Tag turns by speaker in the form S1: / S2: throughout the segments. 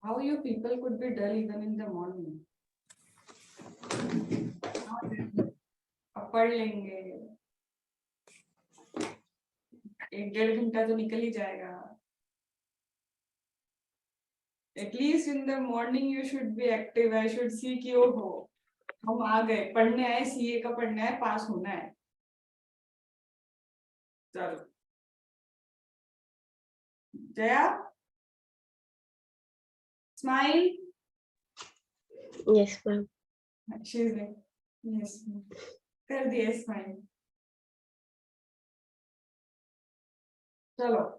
S1: How you people could be dull even in the morning? अब पढ़ लेंगे, 1-1.5 घंटा तो निकल ही जाएगा. At least in the morning you should be active. I should see कि ओ हो, हम आ गए, पढ़ने आए, सीए का पढ़ना है, पास होना है. चलो Jaya, smile.
S2: Yes, ma'am.
S1: She's like, yes, कर दिया smile. चलो.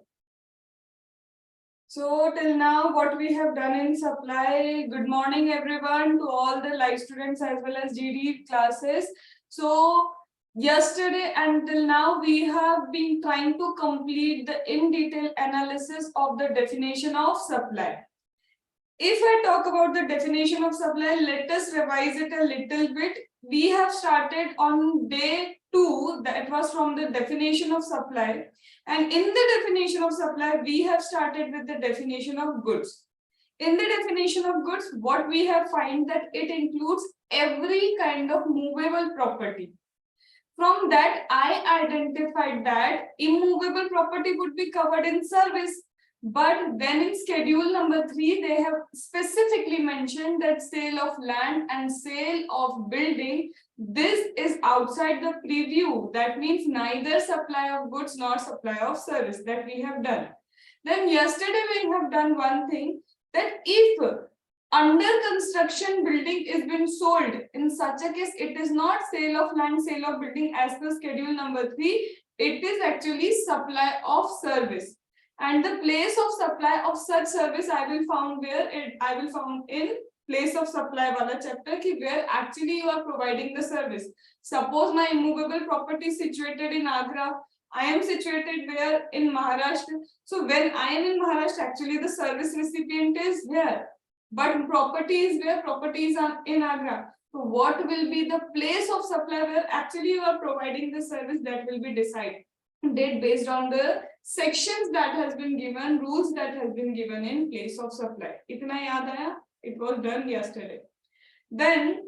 S1: So till now what we have done in supply. Good morning everyone to all the live students as well as GD classes. So yesterday until now we have been trying to complete the in detail analysis of the definition of supply. If I talk about the definition of supply, let us revise it a little bit. We have started on day 2, that was from the definition of supply. And in the definition of supply, we have started with the definition of goods. In the definition of goods, what we have find that it includes every kind of movable property. From that, I identified that immovable property would be covered in service. But then in schedule number 3, they have specifically mentioned that sale of land and sale of building, this is outside the preview. That means neither supply of goods nor supply of service that we have done. Then yesterday we have done one thing, that if under construction building is been sold, in such a case it is not sale of land, sale of building as per schedule number 3, it is actually supply of service. And the place of supply of such service I will found in place of supply wala chapter ki where actually you are providing the service. Suppose my immovable property is situated in Agra, I am situated where in Maharashtra. So when I am in Maharashtra, actually the service recipient is here, but property is where properties are in Agra. So what will be the place of supply where actually you are providing the service, that will be decided based on the sections that has been given, rules that has been given in place of supply. Itna yaad aaya? It was done yesterday. Then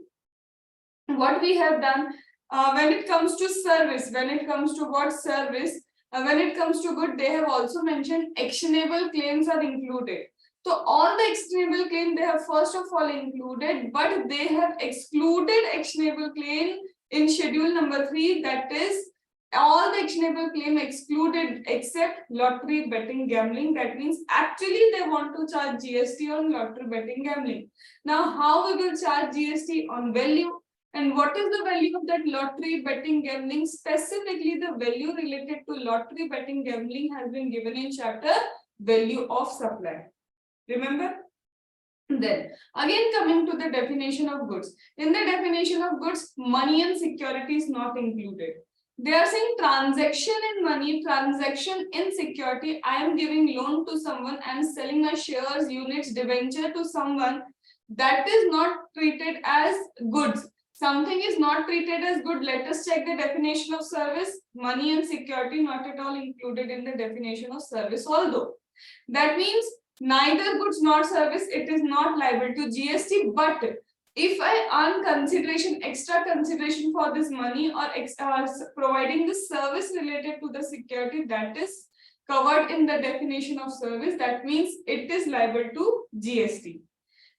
S1: what we have done, when it comes to service, when it comes to what service, when it comes to good, they have also mentioned actionable claims are included. So all the actionable claim they have first of all included, but they have excluded actionable claim in schedule number 3, that is all the actionable claim excluded except lottery, betting, gambling. That means actually they want to charge GST on lottery, betting, gambling. Now how we will charge GST? On value. And what is the value of that lottery, betting, gambling? Specifically the value related to lottery, betting, gambling has been given in chapter value of supply. Remember? Then again coming to the definition of goods. In the definition of goods, money and security is not included. They are saying transaction in money, transaction in security. I am giving loan to someone and selling my shares, units, debenture to someone. That is not treated as goods. Something is not treated as good. Let us check the definition of service. Money and security not at all included in the definition of service. Although that means neither goods nor service, it is not liable to GST. But if I earn consideration, extra consideration for this money or providing the service related to the security, that is covered in the definition of service. That means it is liable to GST.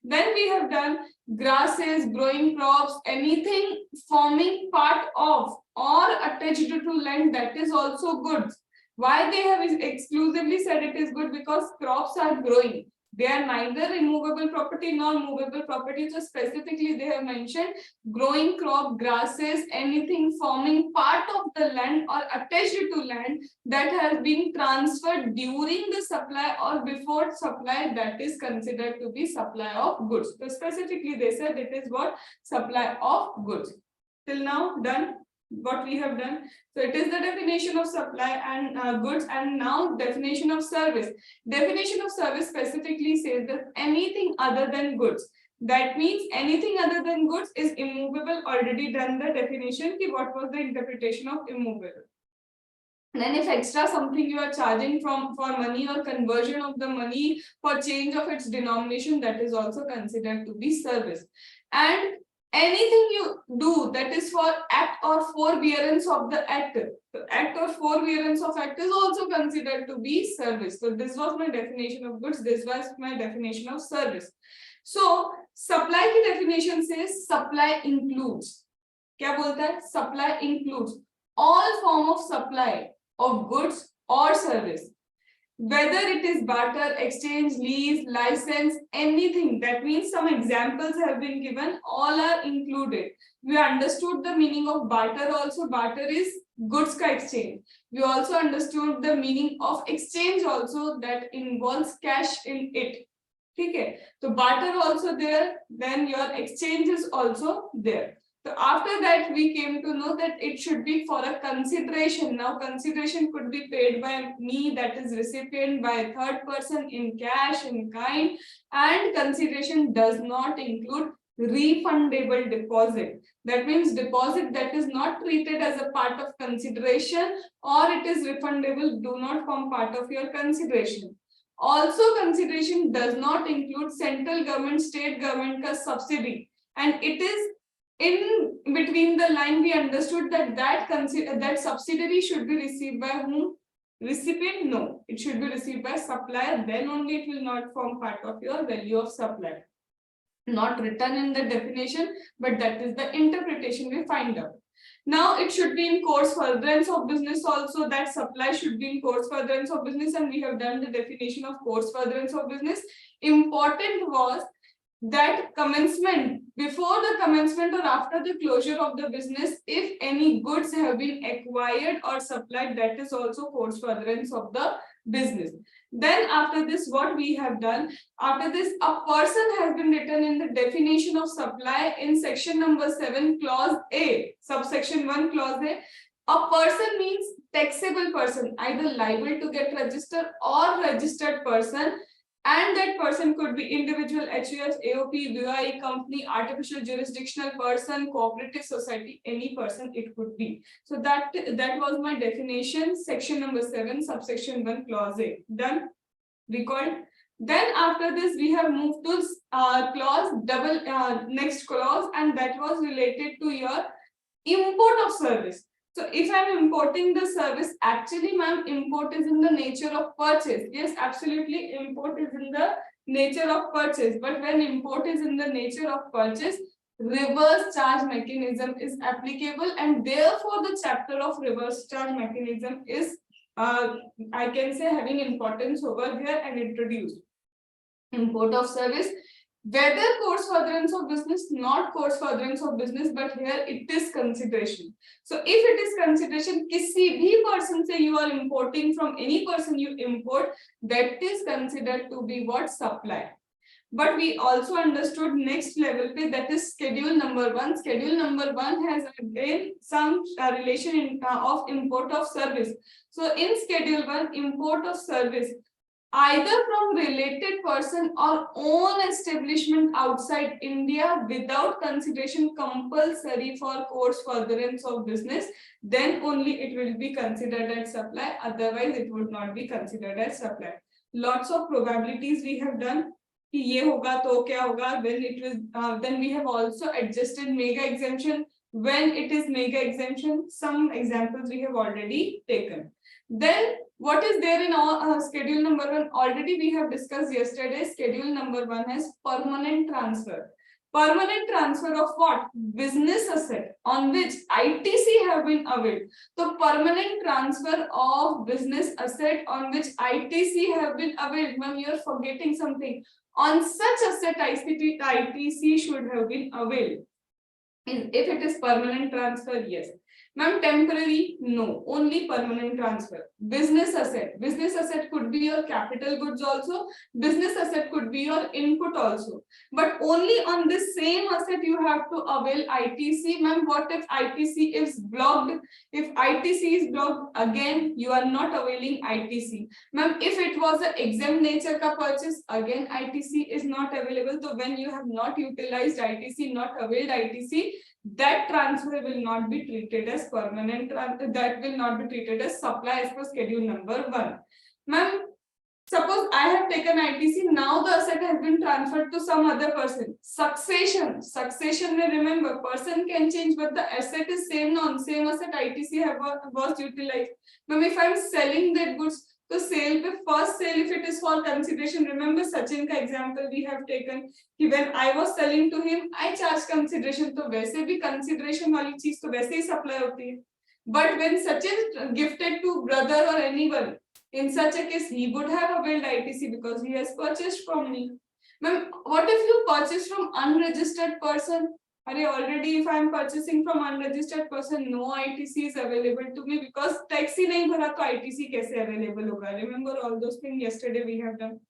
S1: Then we have done grasses, growing crops, anything forming part of or attached to land, that is also goods. Why they have exclusively said it is good? Because crops are growing. They are neither immovable property nor movable property. So specifically they have mentioned growing crop, grasses, anything forming part of the land or attached to land that has been transferred during the supply or before supply, that is considered to be supply of goods. So specifically they said it is what? Supply of goods. Till now done what we have done. So it is the definition of supply and goods, and now definition of service. Definition of service specifically says that anything other than goods. That means anything other than goods is immovable. Already done the definition. What was the interpretation of immovable? then if extra something you are charging for money or conversion of the money for change of its denomination, that is also considered to be service. And anything you do that is for act or forbearance of the act, so act or forbearance of act is also considered to be service. So this was my definition of goods, this was my definition of service. So supply की definition says supply includes, क्या बोलता है? Supply includes all form of supply of goods or service, whether it is barter, exchange, lease, license, anything. That means some examples have been given, all are included. We understood the meaning of barter also. Barter is goods ka exchange. We also understood the meaning of exchange also, that involves cash in it. Okay, so barter also there, then your exchange is also there. So after that, we came to know that it should be for a consideration. Now, consideration could be paid by me, that is recipient, by a third person in cash, in kind, and consideration does not include refundable deposit. That means deposit that is not treated as a part of consideration or it is refundable do not form part of your consideration. Also, consideration does not include central government, state government ka subsidy, and it is in between the line we understood that that subsidiary should be received by whom? Recipient? No, it should be received by supplier, then only it will not form part of your value of supply. Not written in the definition, but that is the interpretation we find out. Now it should be in course furtherance of business also, that supply should be in course furtherance of business, and we have done the definition of course furtherance of business. Important was that commencement, before the commencement or after the closure of the business, if any goods have been acquired or supplied, that is also course furtherance of the business. Then after this, what we have done, after this, a person has been written in the definition of supply in section number 7, clause A, subsection 1, clause A. A person means taxable person, either liable to get registered or registered person, and that person could be individual, HUF, AOP, VI, company, artificial jurisdictional person, cooperative society, any person it could be. So that was my definition, section number 7, subsection 1, clause A. Done? Recalled? Then after this, we have moved to clause next clause, and that was related to your import of service. So if I'm importing the service, actually, ma'am, import is in the nature of purchase. Yes, absolutely, import is in the nature of purchase. But when import is in the nature of purchase, reverse charge mechanism is applicable, and therefore the chapter of reverse charge mechanism is, I can say, having importance over here and introduced. Import of service, whether course furtherance of business, not course furtherance of business, but here it is consideration. So if it is consideration, किसी भी person से you are importing, from any person you import, that is considered to be what? Supply. But we also understood next level pe, that is schedule number 1. Schedule number 1 has again some relation of import of service. So in schedule 1, import of service, either from related person or own establishment outside India without consideration compulsory for course furtherance of business, then only it will be considered as supply, otherwise it would not be considered as supply. Lots of probabilities we have done. कि ये होगा तो क्या होगा, when it was then we have also adjusted mega exemption. When it is mega exemption, some examples we have already taken. Then what is there in schedule number 1? Already we have discussed yesterday. Schedule number 1 has permanent transfer. Permanent transfer of what? Business asset on which ITC have been availed. So permanent transfer of business asset on which ITC have been availed. Ma'am, you are forgetting something. On such asset, ITC should have been availed. If it is permanent transfer, yes. Ma'am, temporary, no, only permanent transfer. Business asset could be your capital goods also. Business asset could be your input also. But only on this same asset you have to avail ITC. Ma'am, what if ITC is blocked? If ITC is blocked, again, you are not availing ITC. Ma'am, if it was an exempt nature ka purchase, again, ITC is not available. So when you have not utilized ITC, not availed ITC, that transfer will not be treated as permanent, that will not be treated as supply as per schedule number 1. Ma'am, suppose I have taken ITC, now the asset has been transferred to some other person. Succession may remember, person can change, but the asset is same asset ITC was utilized. Now if I am selling that goods, so first sale if it is for consideration, remember Sachin ka example we have taken, कि when I was selling to him, I charge consideration, तो वैसे भी consideration वाली चीज तो वैसे ही supply होती है. But when Sachin gifted to brother or anyone, in such a case, he would have availed ITC because he has purchased from me. Ma'am, what if you purchase from unregistered person? Already if I am purchasing from unregistered person, no ITC is available to me because tax ही नहीं भरा तो ITC कैसे available होगा? Remember all those things yesterday we have done.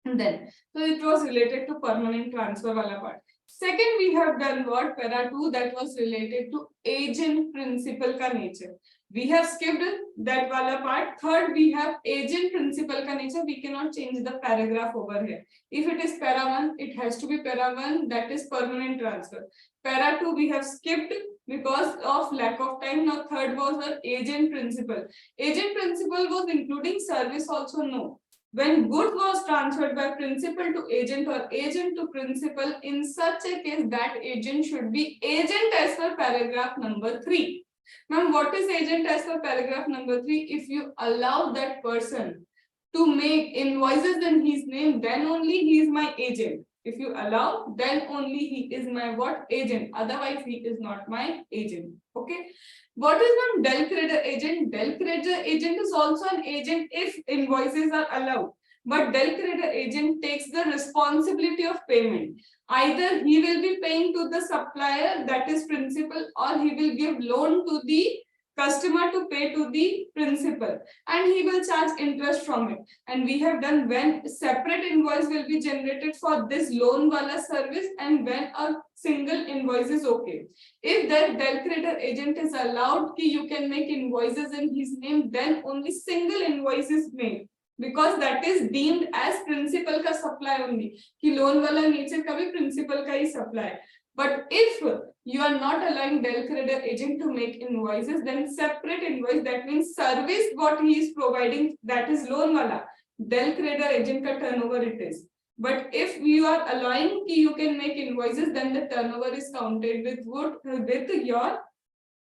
S1: And then, so it was related to permanent transfer wala part. Second, we have done what? Para 2, that was related to agent principal ka nature. We have skipped that wala part. Third, we have agent principal ka nature. We cannot change the paragraph over here. If it is para 1, it has to be para 1, that is permanent transfer. Para 2, we have skipped because of lack of time. Now, third was the agent principal. Agent principal was including service also, no. When goods was transferred by principal to agent or agent to principal, in such a case, that agent should be agent as per paragraph number 3. Ma'am, what is agent as per paragraph number 3? If you allow that person to make invoices in his name, then only he is my agent. If you allow, then only he is my what? Agent. Otherwise, he is not my agent. Okay. What is one del creditor agent? Del creditor agent is also an agent if invoices are allowed. But del creditor agent takes the responsibility of payment. Either he will be paying to the supplier, that is principal, or he will give loan to the customer to pay to the principal, and he will charge interest from it. And we have done when separate invoice will be generated for this loan wala service and when a single invoice is okay. If that del creditor agent is allowed कि you can make invoices in his name, then only single invoice is made, because that is deemed as principal का supply only, कि loan wala nature का भी principal का ही supply. But if you are not allowing del creditor agent to make invoices, then separate invoice, that means service what he is providing, that is loan wala, del creditor agent ka turnover it is. But if you are allowing ki you can make invoices, then the turnover is counted with what? With your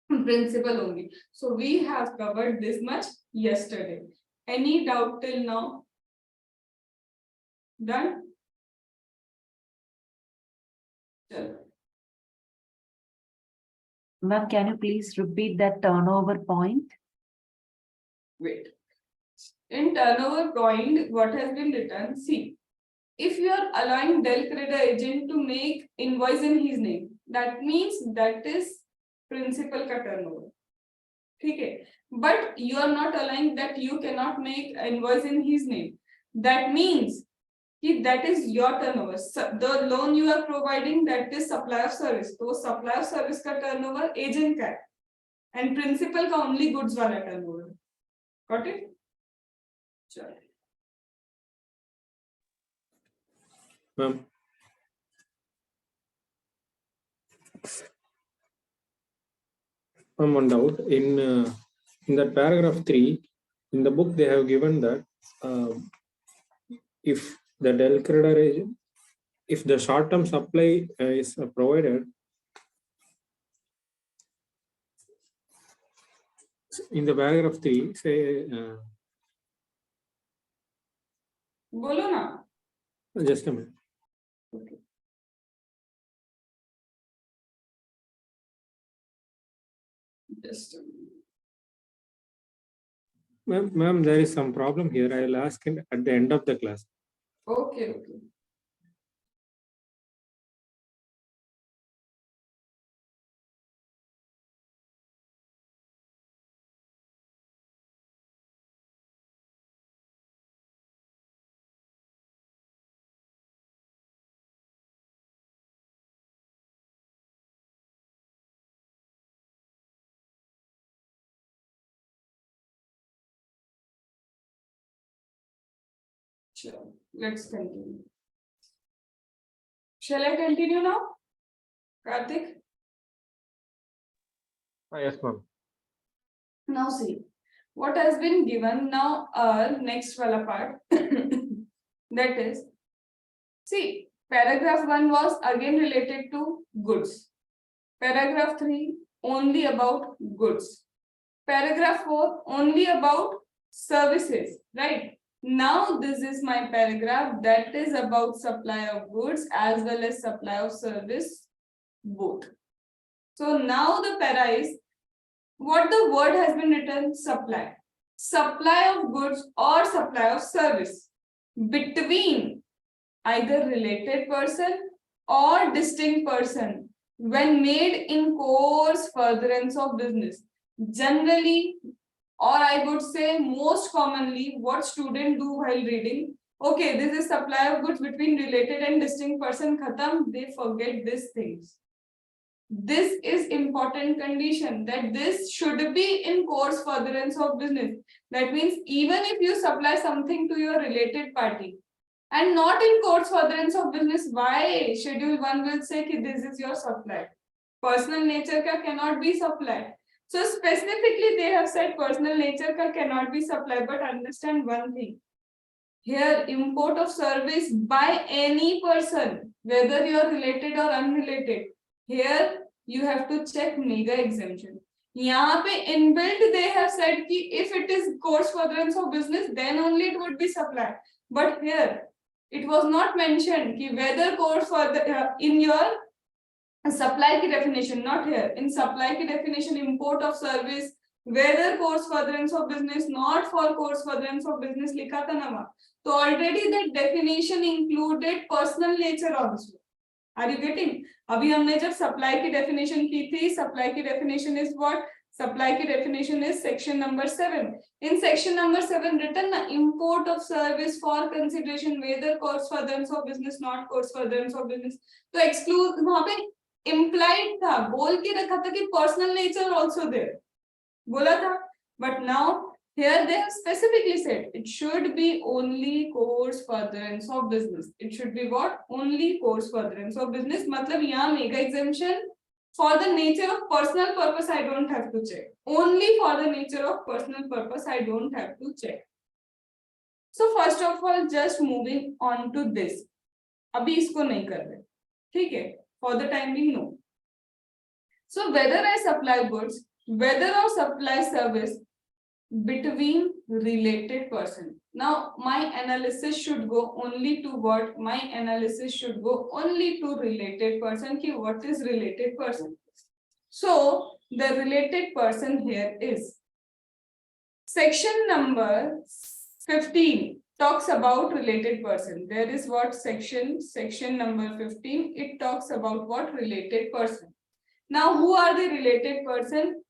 S1: principal only. So we have covered this much yesterday. Any doubt till now? Done? Chalo.
S2: Ma'am, can you please repeat that turnover point?
S1: Wait. In turnover point, what has been written? See, if you are allowing del creditor agent to make invoice in his name, that means that is principal ka turnover. Okay. But you are not allowing that you cannot make invoice in his name. That means that is your turnover. The loan you are providing, that is supply of service. So supply of service ka turnover agent ka, and principal ka only goods wala turnover. Got it? Sure.
S3: Ma'am. One doubt in that paragraph 3 in the book they have given that if the del creditor agent, if the short-term supply is provided in the paragraph 3, say
S1: Bolo na.
S3: Just a minute.
S1: Okay. Just a minute.
S3: Ma'am, there is some problem here. I will ask at the end of the class.
S1: Okay, okay. Sure. Let's continue. Shall I continue now? Karthik?
S3: Yes, ma'am.
S1: Now see, what has been given now, next wala part, that is, see, paragraph 1 was again related to goods. Paragraph 3 only about goods. Paragraph 4 only about services, right? Now this is my paragraph that is about supply of goods as well as supply of service, both. So now the para is what the word has been written, supply. Supply of goods or supply of service between either related person or distinct person when made in course furtherance of business. Generally, or I would say most commonly, what students do while reading, okay, this is supply of goods between related and distinct person, khatam, they forget these things. This is important condition that this should be in course furtherance of business. That means even if you supply something to your related party and not in course furtherance of business, why schedule 1 will say that this is your supply. Personal nature ka cannot be supplied. So specifically they have said personal nature ka cannot be supplied, but understand one thing. Here import of service by any person, whether you are related or unrelated, here you have to check mega exemption. यहाँ पे inbuilt they have said कि if it is course furtherance of business, then only it would be supplied. But here it was not mentioned कि whether course further in your supply की definition, not here. In supply की definition, import of service, whether course furtherance of business, not for course furtherance of business लिखा था ना वहाँ. So already that definition included personal nature also. Are you getting? अभी हमने जब supply की definition की थी, supply की definition is what? Supply की definition is section number 7. In section number 7 written na import of service for consideration whether course furtherance of business, not course furtherance of business. तो exclude वहाँ पे implied था, बोल के रखा था कि personal nature also there. बोला था, but now here they have specifically said it should be only course furtherance of business. It should be what? Only course furtherance of business. मतलब यहाँ mega exemption for the nature of personal purpose I don't have to check. Only for the nature of personal purpose I don't have to check. So first of all, just moving on to this. अभी इसको नहीं कर रहे, ठीक है? For the time being, no. So whether I supply goods, whether I supply service between related person. Now my analysis should go only to what? My analysis should go only to related person. Ki what is related person? So the related person here is section number 15 talks about related person. There is what section number 15. It talks about what? Related person. Now who are the related person?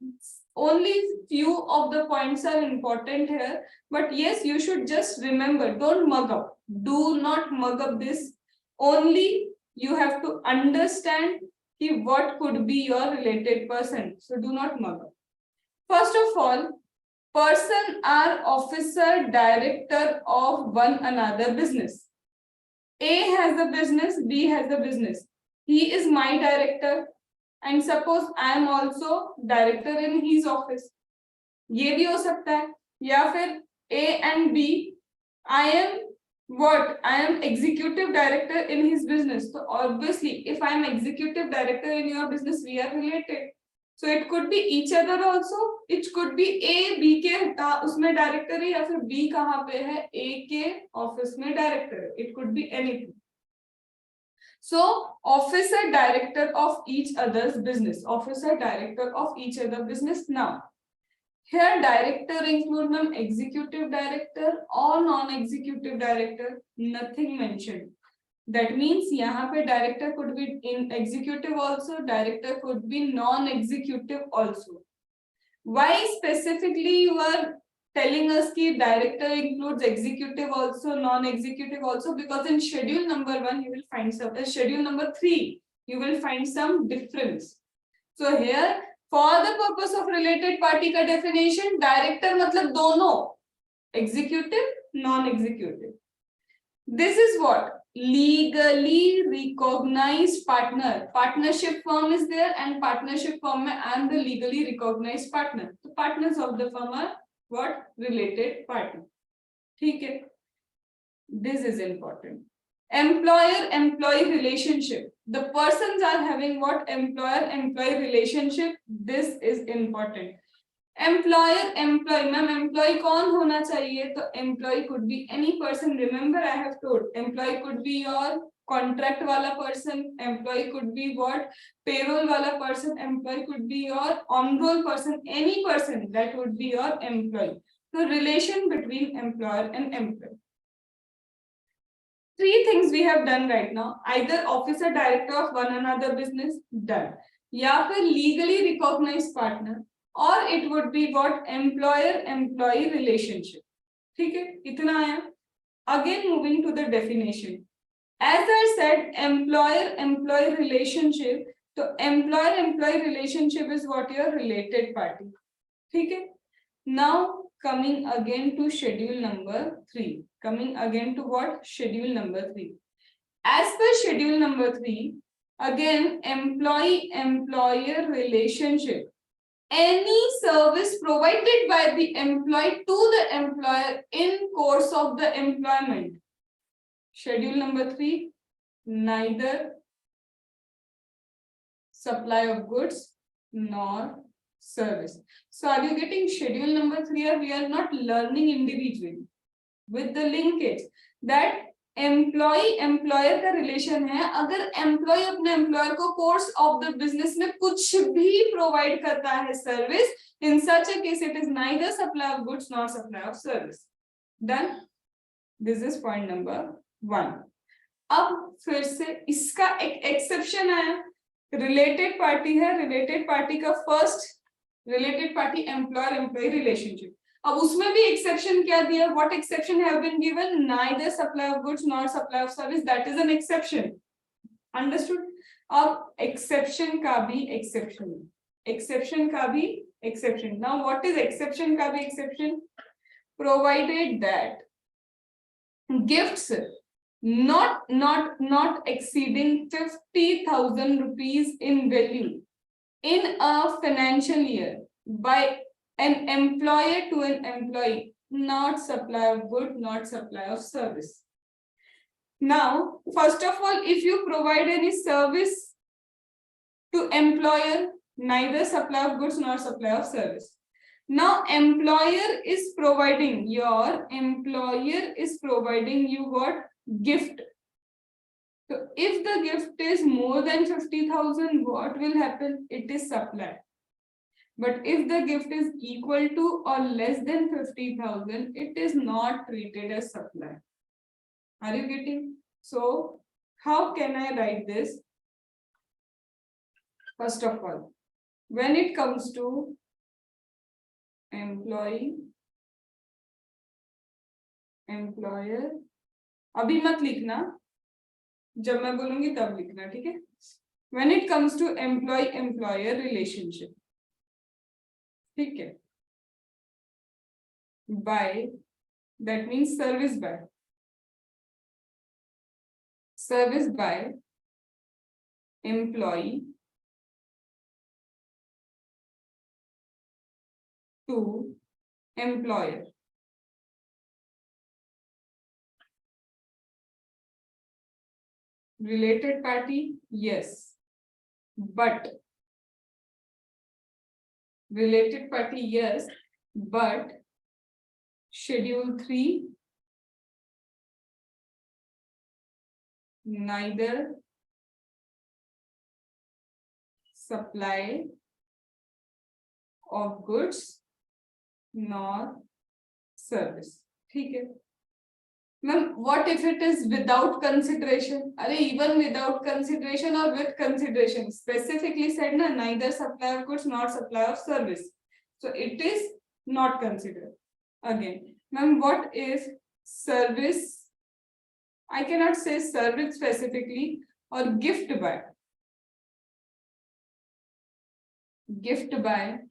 S1: Only few of the points are important here, but yes, you should just remember, don't mug up. Do not mug up this. Only you have to understand what could be your related person. So do not mug up. First of all, person are officer, director of one another business. A has a business, B has a business. He is my director. And suppose I am also director in his office. ये भी हो सकता है. या फिर A and B, I am what? I am executive director in his business. So obviously, if I am executive director in your business, we are related. So it could be each other also. It could be A, B के उसमें director है या फिर B कहाँ पे है? A के office में director है. It could be anything. So, officer director of each other's business. Officer director of each other business. Now, here director include ma'am executive director or non-executive director. Nothing mentioned. That means यहाँ पे director could be in executive also. Director could be non-executive also. Why specifically you are telling us कि director includes executive also, non-executive also? Because in schedule number 1 you will find some, schedule number 3 you will find some difference. So here for the purpose of related party का definition, director मतलब दोनों, executive, non-executive. This is what legally recognized partner. Partnership firm is there, and partnership firm में I am the legally recognized partner. The partners of the firm are what? Related party. ठीक है. This is important. Employer-employee relationship. The persons are having what? Employer-employee relationship. This is important. Employer-employee. Ma'am, employee कौन होना चाहिए? तो employee could be any person. Remember, I have told. Employee could be your contract वाला person. Employee could be what? Payroll वाला person. Employee could be your on-roll person. Any person that would be your employee. So relation between employer and employee. Three things we have done right now. Either officer director of one another business, done. या फिर legally recognized partner, or it would be what? Employer-employee relationship. ठीक है, इतना आया. Again moving to the definition. As I said, employer-employee relationship. So employer-employee relationship is what? Your related party. ठीक है. Now coming again to schedule number 3. Coming again to what? Schedule number 3. As per schedule number 3, again employee-employer relationship. Any service provided by the employee to the employer in course of the employment. Schedule number 3, neither supply of goods nor service. So are you getting schedule number 3? Or we are not learning individually with the linkage that employee employer का relation है. अगर employee अपने employer को course of the business में कुछ भी provide करता है service, in such a case it is neither supply of goods nor supply of service. Done. This is point number 1. अब फिर से इसका एक exception आया. Related party है. Related party का first related party employer employee relationship. अब उसमें भी exception क्या दिया? What exception have been given? Neither supply of goods nor supply of service. That is an exception. Understood? अब exception का भी exception. Exception का भी exception. Now what is exception का भी exception? Provided that gifts not exceeding 50,000 rupees in value in a financial year by an employer to an employee, not supply of good, not supply of service. Now, first of all, if you provide any service to employer, neither supply of goods nor supply of service. Now, employer is providing you what? Gift. So if the gift is more than 50,000, what will happen? It is supply. But if the gift is equal to or less than 50,000, it is not treated as supply. Are you getting? So how can I write this? First of all, when it comes to employee, employer, अभी मत लिखना, जब मैं बोलूंगी तब लिखना, ठीक है? When it comes to employee-employer relationship, ठीक है? By, that means service by. Service by employee to employer. Related party, yes, but related party, yes, but schedule 3, neither supply of goods nor service. ठीक है? Ma'am, what if it is without consideration? Are even without consideration or with consideration? Specifically said na, neither supply of goods nor supply of service. So it is not considered. Again, ma'am, what if service? I cannot say service specifically, or gift by. Gift by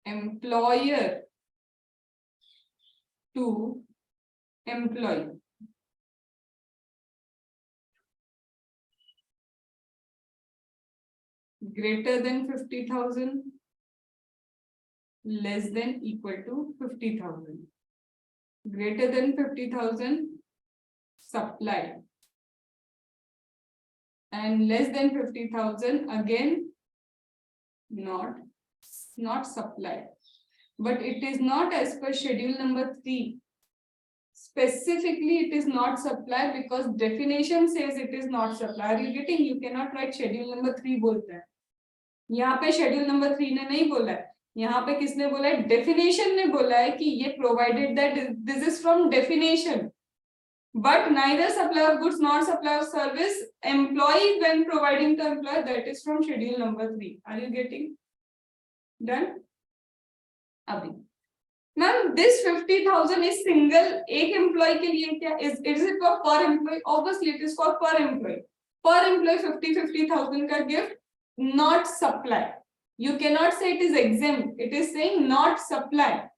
S1: employer to employee. greater than 50,000, less than equal to 50,000. Greater than 50,000 supply, and less than 50,000 again not supply. But it is not as per schedule number 3. Specifically, it is not supply because definition says it is not supply. Are you getting? You cannot write schedule number 3 बोलता है. यहाँ पे schedule number 3 ने नहीं बोला है. यहाँ पे किसने बोला है? Definition ने बोला है कि ये provided that this is from definition. But neither supply of goods nor supply of service employee when providing to employer, that is from schedule number 3. Are you getting? Done? Abhi. Ma'am, this 50,000 is single एक employee के लिए क्या? Is it for per employee? Obviously, it is for per employee. Per employee 50,000 का gift, not supply. You cannot say it is exempt. It is saying not supply.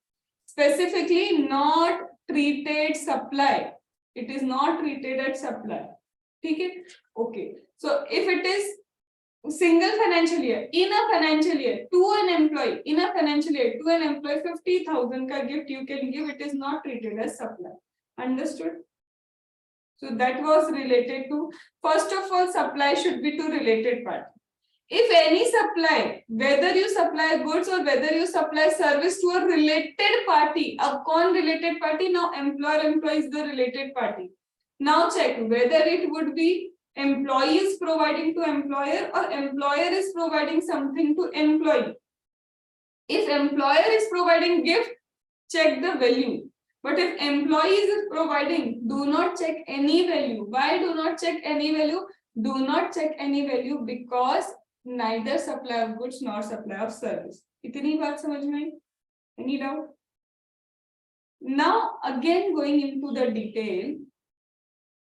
S1: Specifically, not treated supply. It is not treated as supply. Okay? Okay. So if it is single financial year, in a financial year, to an employee, in a financial year, to an employee, 50,000 ka gift you can give, it is not treated as supply. Understood? So that was related to, first of all, supply should be to related party. If any supply, whether you supply goods or whether you supply service to a related party, a related party, now employer-employee is the related party. Now check whether it would be employee is providing to employer or employer is providing something to employee. If employer is providing gift, check the value. But if employee is providing, do not check any value. Why do not check any value? Do not check any value because neither supply of goods nor supply of service. Itni baat samajh mein aayi? Any doubt? Now again going into the detail.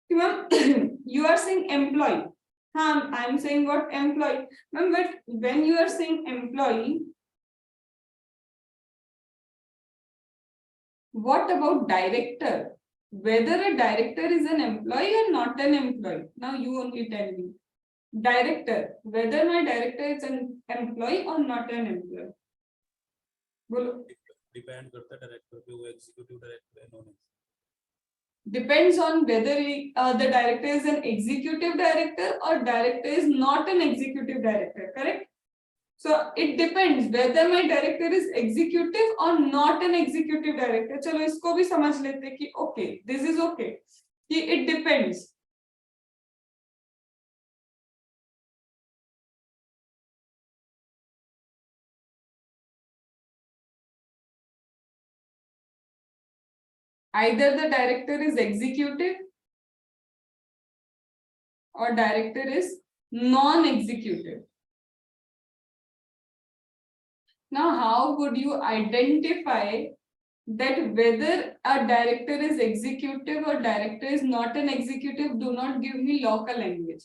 S1: You are saying employee. I am saying what? Employee. But when you are saying employee, what about director? Whether a director is an employee or not an employee. Now you only tell me. Director, whether my director is an employee or not an employee. Bolo.
S4: Depend करता है director पे, वो executive director है non.
S1: Depends on whether the director is an executive director or director is not an executive director, correct? So it depends whether my director is executive or not an executive director. चलो इसको भी समझ लेते हैं कि okay, this is okay. कि it depends. Either the director is executive or director is non-executive. Now, how would you identify that whether a director is executive or director is not an executive? Do not give me local language.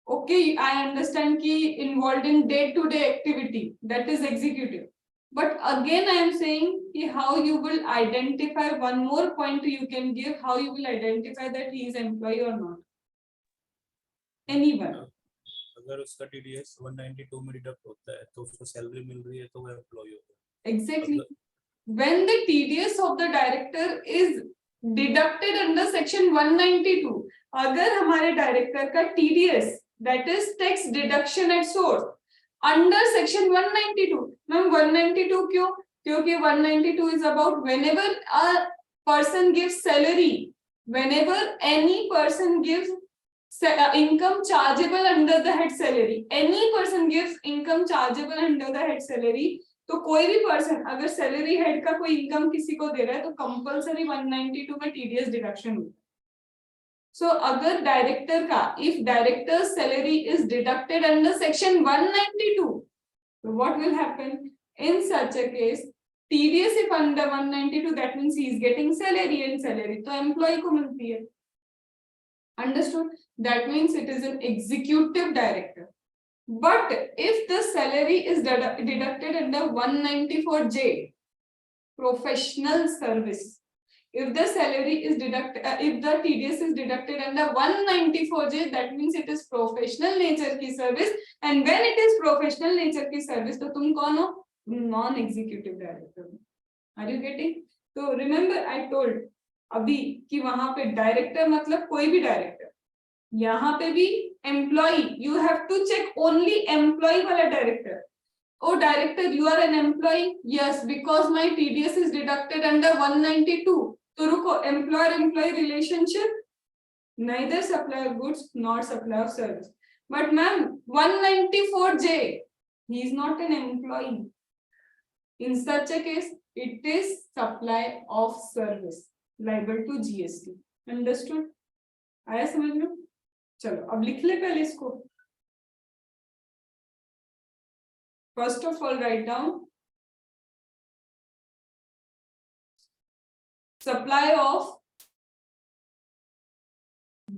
S1: Okay, I understand ki involved in day-to-day activity, that is executive. But again, I am saying how you will identify, one more point you can give, how you will identify that he is employee or not. Anyone.
S4: अगर उसका TDS 192 में deduct होता है तो उसको salary मिल रही है तो वो एम्प्लॉय होगा.
S1: Exactly. When the TDS of the director is deducted under section 192, अगर हमारे director का TDS, that is tax deduction at source, under section 192. Ma'am, 192 क्यों? क्योंकि 192 is about whenever a person gives salary, whenever any person gives income chargeable under the head salary, any person gives income chargeable under the head salary, तो कोई भी person अगर salary head का कोई income किसी को दे रहा है तो कंपलसरी 192 में टीडीएस डिडक्शन होगा. सो अगर डायरेक्टर का, if director salary is deducted under section 192, what will happen in such a case? TDS if under 192, that means he is getting salary, and salary तो एम्प्लॉय को मिलती है. Understood? That means it is an executive director. But if the salary is deducted under 194J, professional service, If the salary is deducted, if the TDS is deducted under 194J, that means it is professional nature की service. And when it is professional nature की service, तो तुम कौन हो? Non-executive director. Are you getting? So remember I told अभी कि वहां पे डायरेक्टर मतलब कोई भी डायरेक्टर, यहाँ पे भी employee, you have to check only employee वाला director. Oh director, you are an employee? Yes, because my TDS is deducted under 192. तो रुको, employer-employee relationship, neither supply of goods nor supply of service. But ma'am, 194J, he is not an employee. In such a case, it is supply of service, liable to GST. Understood? आया समझ में? चलो अब लिख ले पहले इसको. First of all, write down supply of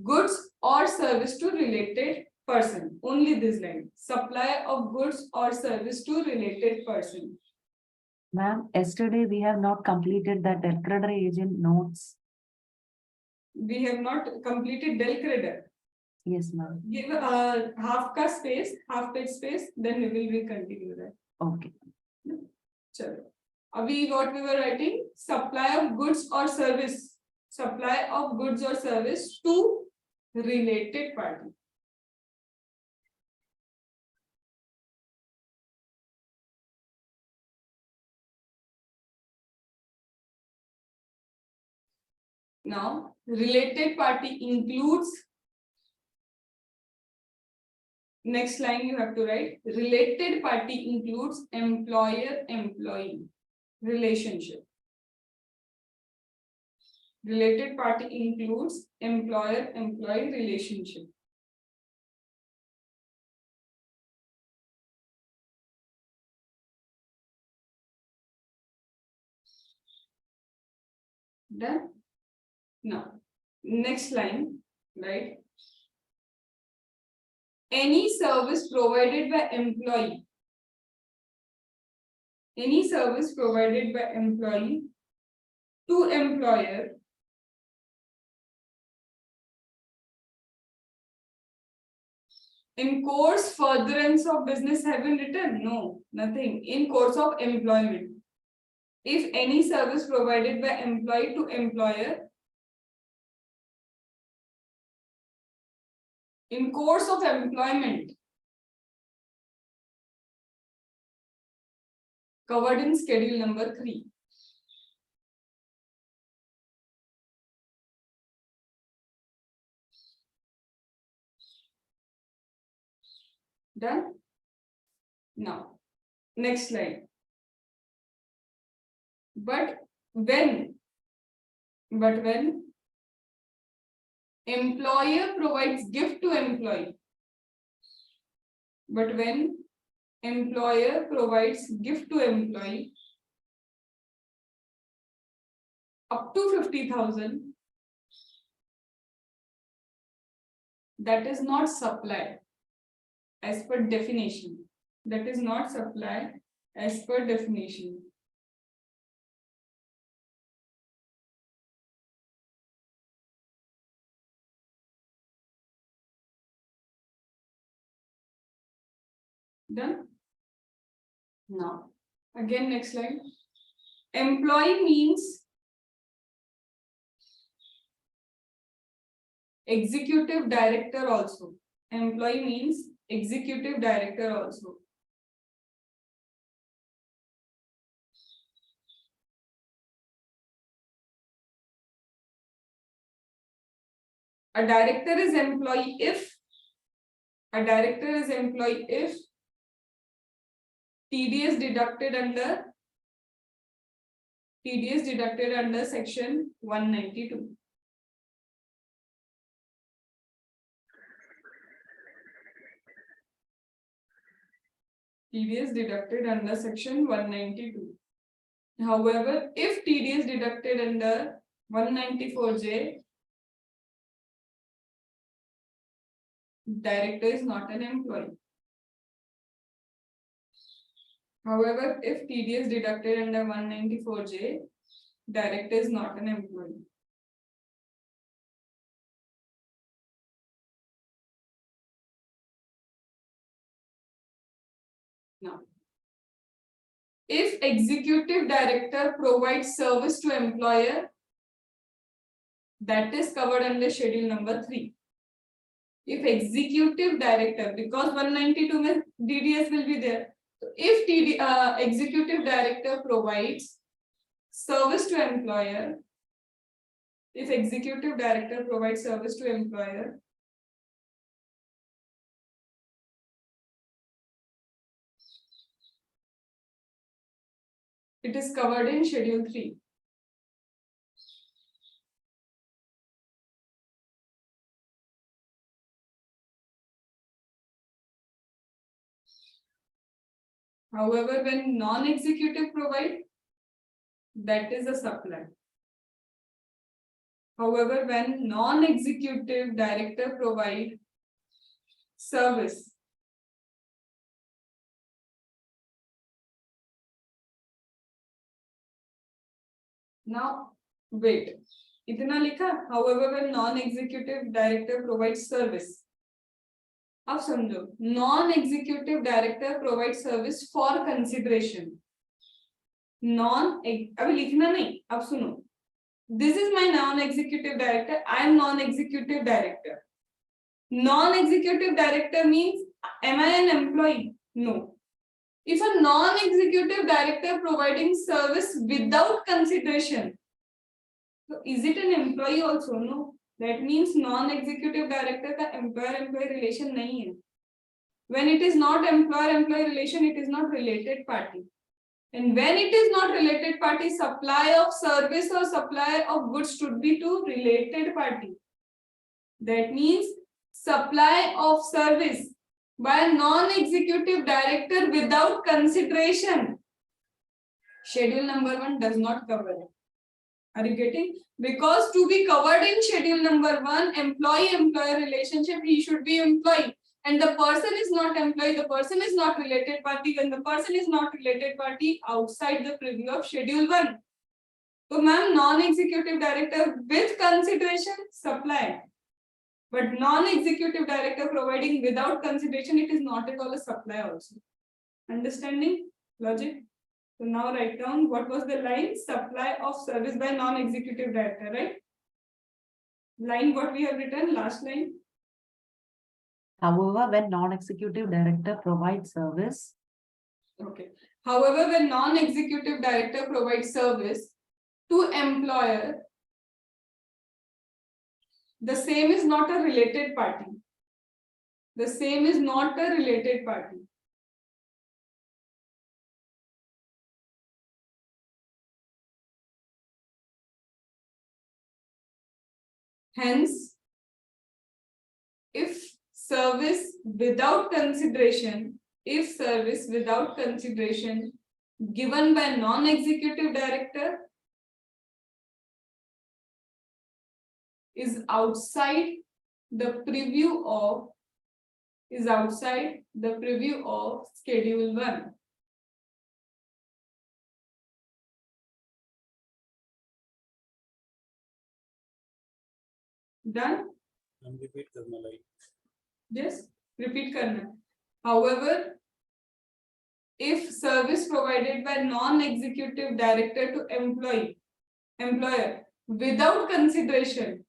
S1: goods or service to related person. Only this line. Supply of goods or service to related person.
S2: Ma'am, yesterday we have not completed the Del Creditor agent notes.
S1: We have not completed del creditor.
S2: Yes, ma'am.
S1: Give half ka space, half page space, then we will continue that.
S2: Okay.
S1: Chalo. Abhi what we were writing, supply of goods or service, supply of goods or service to related party. Now, related party includes, next line you have to write, related party includes employer-employee relationship. Related party includes employer-employee relationship. Done? Now, next line, right? Any service provided by employee. Any service provided by employee to employer in course furtherance of business have been written? No, nothing. In course of employment. If any service provided by employee to employer in course of employment covered in schedule number 3. Done? Now, next slide. But when employer provides gift to employee, but when employer provides gift to employee up to 50,000, that is not supply as per definition. That is not supply as per definition. Done? Now, again, next slide. Employee means executive director also. Employee means executive director also. A director is employee if TDS deducted under section 192. TDS deducted under section 192. However, if TDS deducted under 194J, director is not an employee. However, if TDS deducted under 194J, director is not an employee. Now, if executive director provides service to employer, that is covered under schedule number 3. If executive director, because 192 में DDS will be there. So if executive director provides service to employer, if executive director provides service to employer, it is covered in schedule 3. However, when non-executive provide, that is a supply. However, when non-executive director provide service, now wait, इतना लिखा. However, when non-executive director provides service, अब समझो, non-executive director provides service for consideration. अभी लिखना नहीं, अब सुनो. This is my non-executive director. I am non-executive director. Non-executive director means, am I an employee? No. If a non-executive director providing service without consideration, so is it an employee also? No. That means non-executive director का employer-employee relation नहीं है. When it is not employer-employee relation, it is not related party. And when it is not related party, supply of service or supply of goods should be to related party. That means supply of service by a non-executive director without consideration. Schedule number 1 does not cover it. Are you getting? Because to be covered in schedule number 1, employee-employer relationship, he should be employee. And the person is not employee, the person is not related party. When the person is not related party, outside the preview of schedule 1. So ma'am, non-executive director with consideration, supply. But non-executive director providing without consideration, it is not at all a supply also. Understanding? Logic? So now write down what was the line, supply of service by non-executive director, right? Line what we have written, last line.
S2: However, when non-executive director provides service,
S1: Okay. However, when non-executive director provides service to employer, the same is not a related party. The same is not a related party. Hence, if service without consideration, given by non-executive director is outside the preview of schedule 1. Done?
S4: And repeat करना like.
S1: Yes, repeat karna. However, if service provided by non-executive director to employer without consideration,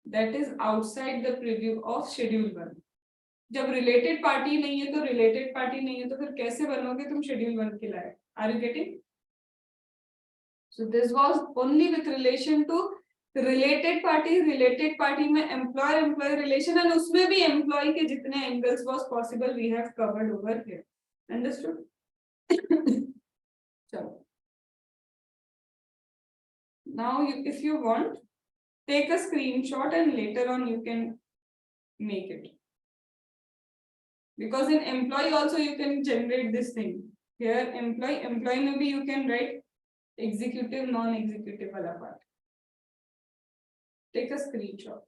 S1: that is outside the preview of schedule 1. जब related party नहीं है तो related party नहीं है तो फिर कैसे बनोगे तुम schedule 1 के लायक? Are you getting? So this was only with relation to related party में employer-employee relation and उसमें भी employee के जितने angles was possible we have covered over here. Understood? So now if you want, take a screenshot and later on you can make it. Because in employee also you can generate this thing. Here employee maybe you can write executive, non-executive wala part. Take a screenshot.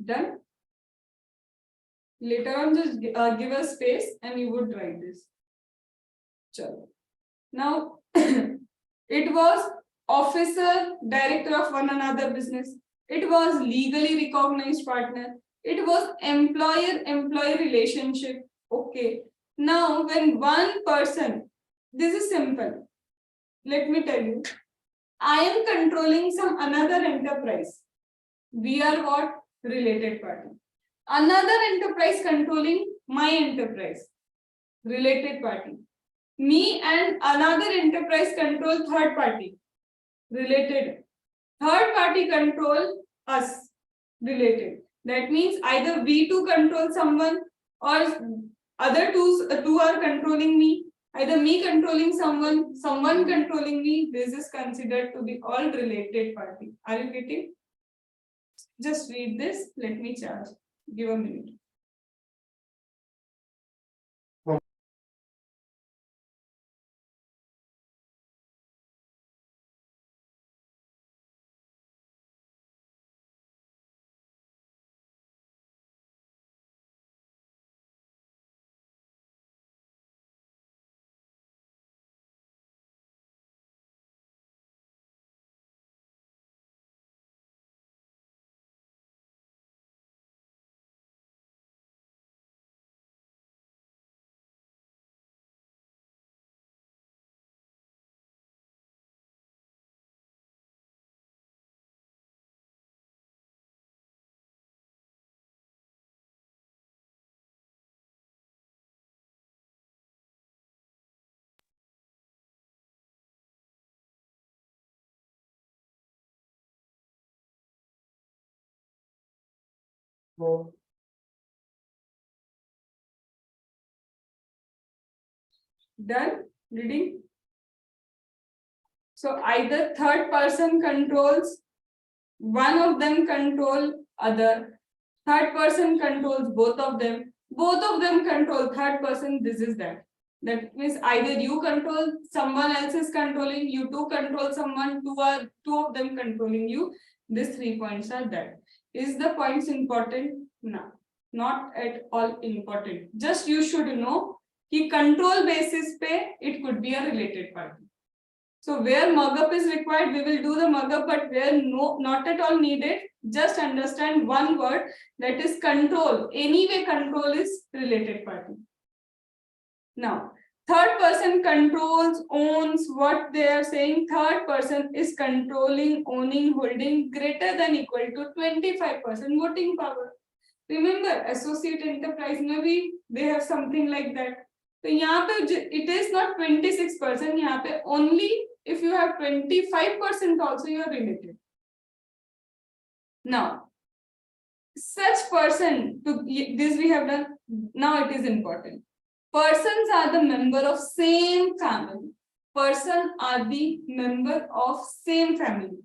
S1: Done? Later on just give a space and you would write this. Chalo. Now, it was officer, director of one another business. It was legally recognized partner. It was employer-employee relationship. Okay. Now, when one person, this is simple. Let me tell you, I am controlling some another enterprise. We are what? Related party. Another enterprise controlling my enterprise. Related party. Me and another enterprise control third party. Related. Third party control us. Related. That means either we two control someone or other two are controlling me. Either me controlling someone, someone controlling me. This is considered to be all related party. Are you getting? Just read this. Let me charge. Give a minute. Done reading. So either third person controls, one of them control other, third person controls both of them control third person. This is that. That means either you control, someone else is controlling, you two control someone, two of them controlling you. These 3 points are that. Is the points important? No, not at all important. Just you should know कि control basis पे it could be a related party. So where mug-up is required, we will do the mug-up, but where not at all needed, just understand one word, that is control. Anyway, control is related party. Now, third person controls, owns, what they are saying, third person is controlling, owning, holding greater than equal to 25% voting power. Remember, associate enterprise, maybe they have something like that. So यहाँ पे it is not 26%, यहाँ पे only if you have 25% also you are related. Now, such person, to this we have done, now it is important. Persons are the member of same family. Person are the member of same family.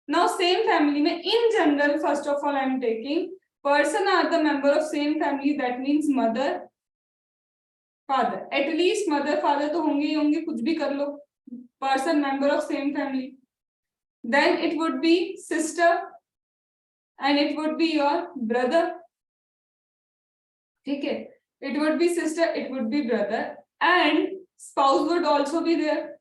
S1: Now same family में in general, first of all I am taking, person are the member of same family, that means mother, father. At least mother, father तो होंगे ही होंगे, कुछ भी कर लो. Person member of same family. Then it would be sister and it would be your brother. Okay, it would be sister, it would be brother, and spouse would also be there,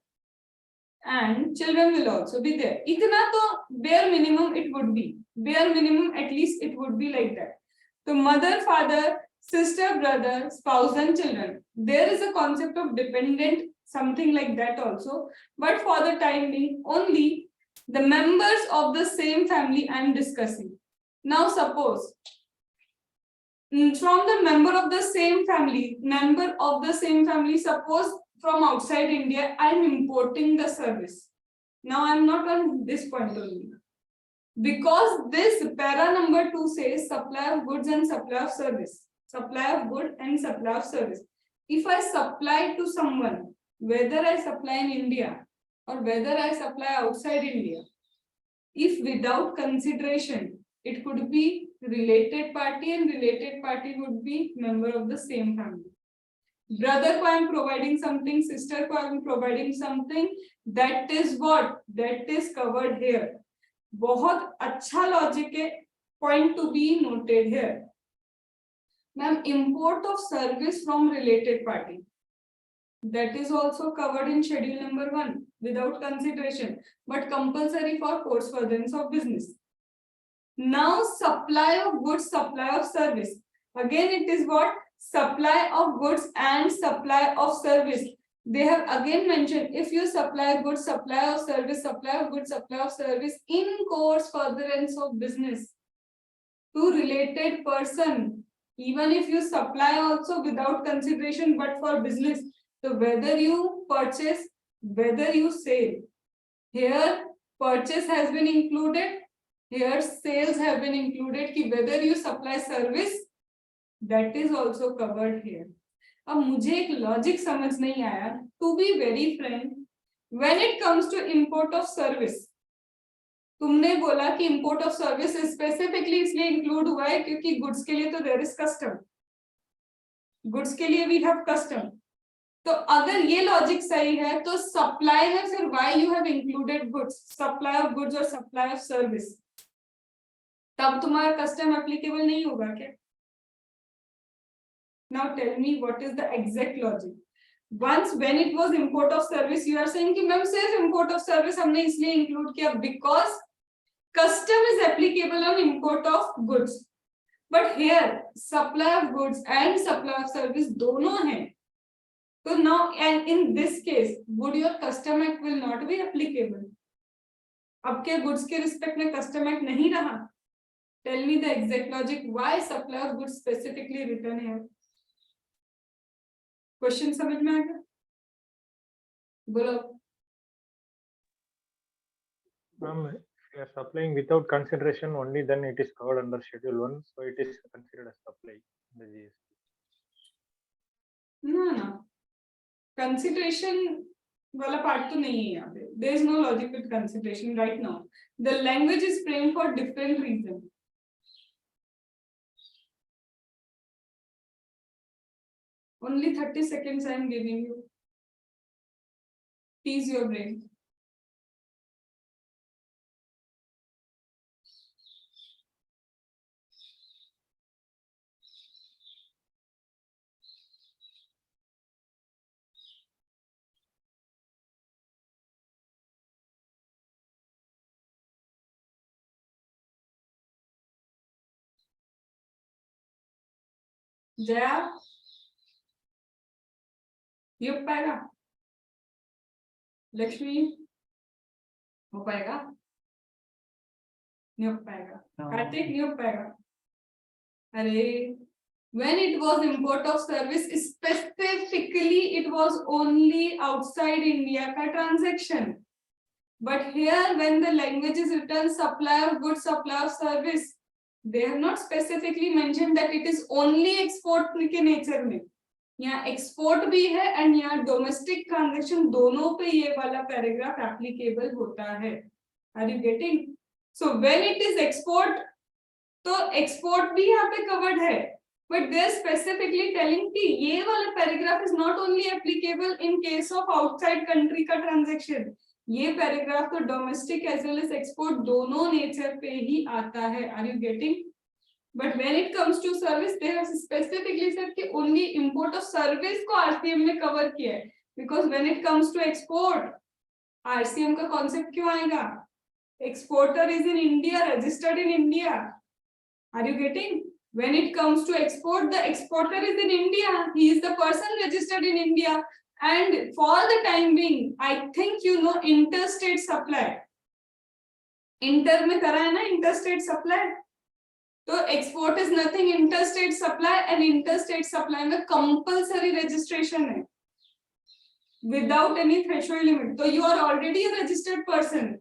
S1: and children will also be there. Itna to bare minimum it would be. Bare minimum at least it would be like that. So mother, father, sister, brother, spouse and children. There is a concept of dependent, something like that also. But for the time being, only the members of the same family I am discussing. Now suppose, from the member of the same family, suppose from outside India, I am importing the service. Now I am not on this point only. Because this para number 2 says supply of goods and supply of service. Supply of good and supply of service. If I supply to someone, whether I supply in India or whether I supply outside India, if without consideration, it could be related party and related party would be member of the same family. Brother ko I am providing something, sister ko I am providing something, that is what? That is covered here. बहुत अच्छा logic है, point to be noted here. Ma'am, import of service from related party. that is also covered in schedule number 1 without consideration, but compulsory for course furtherance of business. Now supply of goods, supply of service. Again it is what? Supply of goods and supply of service. They have again mentioned, if you supply goods, supply of service, supply of goods, supply of service in course furtherance of business to related person, even if you supply also without consideration but for business, so whether you purchase, whether you sell, here purchase has been included, here sales have been included, ki whether you supply service, that is also covered here. अब मुझे एक logic समझ नहीं आया, to be very frank, when it comes to import of service, तुमने बोला कि import of service specifically इसलिए इंक्लूड हुआ है क्योंकि गुड्स के लिए तो देयर इज कस्टम, गुड्स के लिए वी हैव कस्टम। तो अगर ये लॉजिक सही है तो सप्लाई में फिर why you have included goods, supply of goods और सप्लाई ऑफ सर्विस, तब तुम्हारा कस्टम एप्लीकेबल नहीं होगा क्या? Now tell me what is the exact logic. Once when it was import of service, you are saying कि ma'am सिर्फ import of service हमने इसलिए include किया because custom is applicable on import of goods. But here supply of goods and supply of service दोनों हैं. So now and in this case, would your custom act will not be applicable? अब क्या goods के respect में custom act नहीं रहा? Tell me the exact logic why supply of goods specifically written here. Question समझ में आ गया? बोलो।
S5: Ma'am, if you are supplying without consideration only, then it is covered under Schedule 1, so it is considered as supply in the GST.
S1: ना consideration वाला part तो नहीं है यहाँ पे. There is no logic with consideration right now. The language is framed for different reason. Only 30 seconds I am giving you. Tease your brain. Jaya, ये हो पाएगा? लक्ष्मी, हो पाएगा? नहीं हो पाएगा? कार्तिक, नहीं हो पाएगा? अरे, when it was import of service, specifically it was only outside India का transaction. But here, when the language is written supply of goods, supply of service, they have not specifically mentioned that it is only export के nature में. यहाँ export भी है and यहाँ domestic transaction, दोनों पे ये वाला पैराग्राफ एप्लीकेबल होता है. Are you getting? So when it is export, तो एक्सपोर्ट भी यहाँ पे कवर्ड है, but they are specifically telling कि ये वाला paragraph is not only applicable in case of outside country का ट्रांजैक्शन. ये पैराग्राफ तो domestic as well as export दोनों नेचर पे ही आता है. Are you getting? But when it comes to service, they have specifically said कि only import of service को RCM में cover किया है. Because when it comes to export, RCM का concept क्यों आएगा? Exporter is in India, registered in India. Are you getting? When it comes to export, the exporter is in India. He is the person registered in India. And for the time being, I think you know interstate supply. Inter में करा है ना interstate supply. तो export is nothing, interstate supply, and interstate supply में compulsory registration है without any threshold limit. तो you are already a registered person,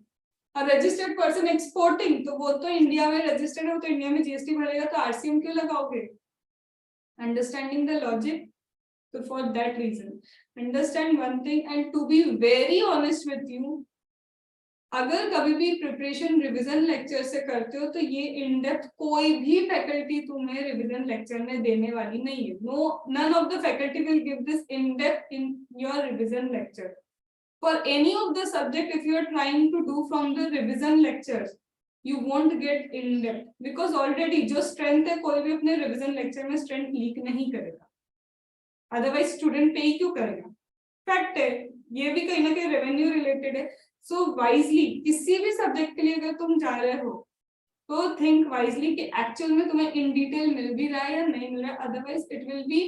S1: a registered person exporting, तो वो तो इंडिया में रजिस्टर्ड हो, तो इंडिया में जीएसटी भरेगा, तो आरसीएम क्यों लगाओगे? Understanding the logic. तो for that reason understand one thing, and to be very honest with you, अगर कभी भी प्रिपरेशन रिवीजन लेक्चर से करते हो तो ये इन डेप्थ कोई भी फैकल्टी तुम्हें रिवीजन लेक्चर में देने वाली नहीं है. No, none of the faculty will give this in depth in your revision lecture for any of the subject. If you are trying to do from the revision lectures, you won't get in depth, because already जो strength है, कोई भी अपने revision lecture में strength leak नहीं करेगा, otherwise student पे ही क्यों करेगा? फैक्ट है, ये भी कहीं ना कहीं रेवेन्यू रिलेटेड है. सो वाइजली किसी भी सब्जेक्ट के लिए अगर तुम जा रहे हो तो थिंक वाइजली कि एक्चुअल में तुम्हें इन डिटेल मिल भी रहा है या नहीं मिल रहा है. Otherwise it will be,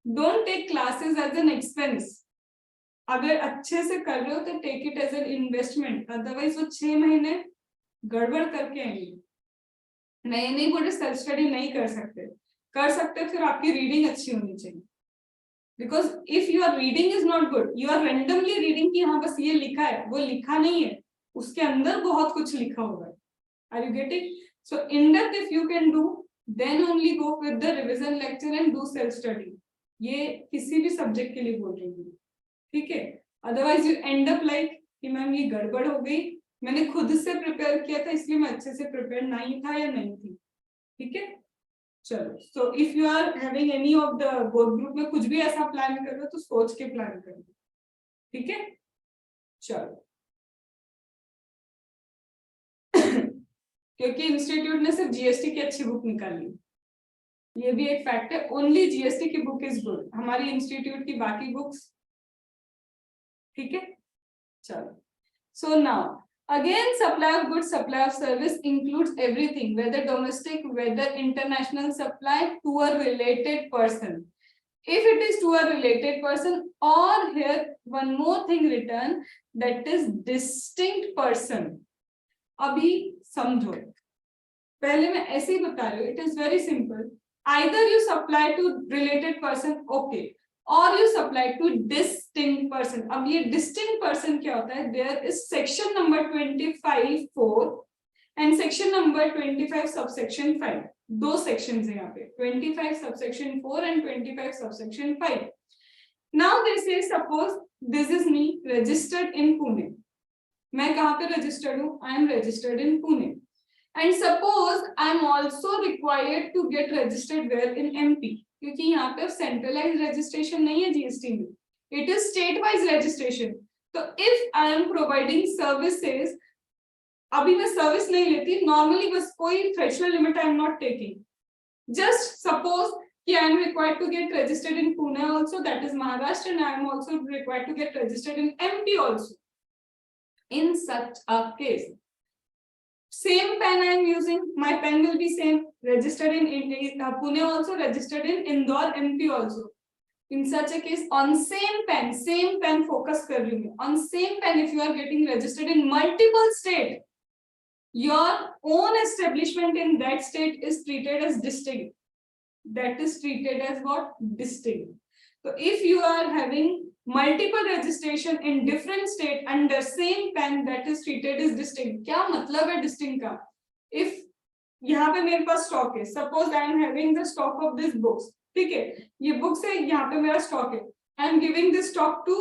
S1: don't take classes as an expense. अगर अच्छे से कर रहे हो तो take it as an investment. Otherwise वो 6 महीने गड़बड़ करके आएंगे. मैं ये नहीं बोल रही सेल्फ स्टडी नहीं कर सकते, कर सकते, फिर आपकी रीडिंग अच्छी होनी चाहिए. Because if your reading is not good, you are randomly reading कि हाँ बस ये लिखा है, वो लिखा नहीं है, उसके अंदर बहुत कुछ लिखा होगा. Are you getting? So in depth if you can do, then only go with the revision lecture and do self study. ये किसी भी सब्जेक्ट के लिए बोल रही हूँ, ठीक है. Otherwise you and up like कि मैम ये गड़बड़ हो गई, मैंने खुद से प्रिपेयर किया था इसलिए मैं अच्छे से प्रिपेयर नहीं था या नहीं थी. ठीक है, चलो. So if you are having any of the both group में कुछ भी ऐसा प्लान कर रहे हो तो सोच के प्लान करो. ठीक है, चलो. क्योंकि इंस्टीट्यूट ने सिर्फ जीएसटी की अच्छी बुक निकाली, ये भी एक फैक्ट है. ओनली जीएसटी की बुक इज गुड, हमारी इंस्टीट्यूट की बाकी बुक्स. ठीक है, चलो. So now again, supply of goods, supply of service includes everything, whether domestic, whether international supply to a related person. If it is to a related person, or here one more thing written, that is distinct person. अभी समझो, पहले मैं ऐसे ही बता रही हूँ. It is very simple. Either you supply to related person, okay, or you supply to distinct person. अब ये distinct person क्या होता है? There is section number 25(4) and section number 25 subsection 5. दो sections हैं यहाँ पे, 25 subsection 4 and 25 subsection 5. Now they say suppose this is me registered in Pune. मैं कहाँ पे registered हूँ? I am registered in Pune. And suppose I am also required to get registered where in MP. क्योंकि यहाँ पे centralise registration नहीं है GST में, it is state wise registration. तो if I am providing services, अभी मैं सर्विस नहीं लेती नॉर्मली, बस कोई threshold limit I am not taking. Just suppose कि I am required to get registered in Pune also, that is Maharashtra, and I am also required to get registered in MP also. In such a case, same pen I am using, my pen will be same, registered in Pune also, registered in Indore MP also. In such a case, on same pen focus कर रही हूँ, on same pen if you are getting registered in multiple state, your own establishment in that state is treated as distinct. That is treated as what? Distinct. So if you are having multiple registration in different state under same pen, that is treated as distinct. क्या मतलब है distinct का? If यहाँ पे मेरे पास stock है, suppose I am having the stock of this books, ठीक है, ये बुक्स है, यहाँ पे मेरा स्टॉक है, I am giving this stock to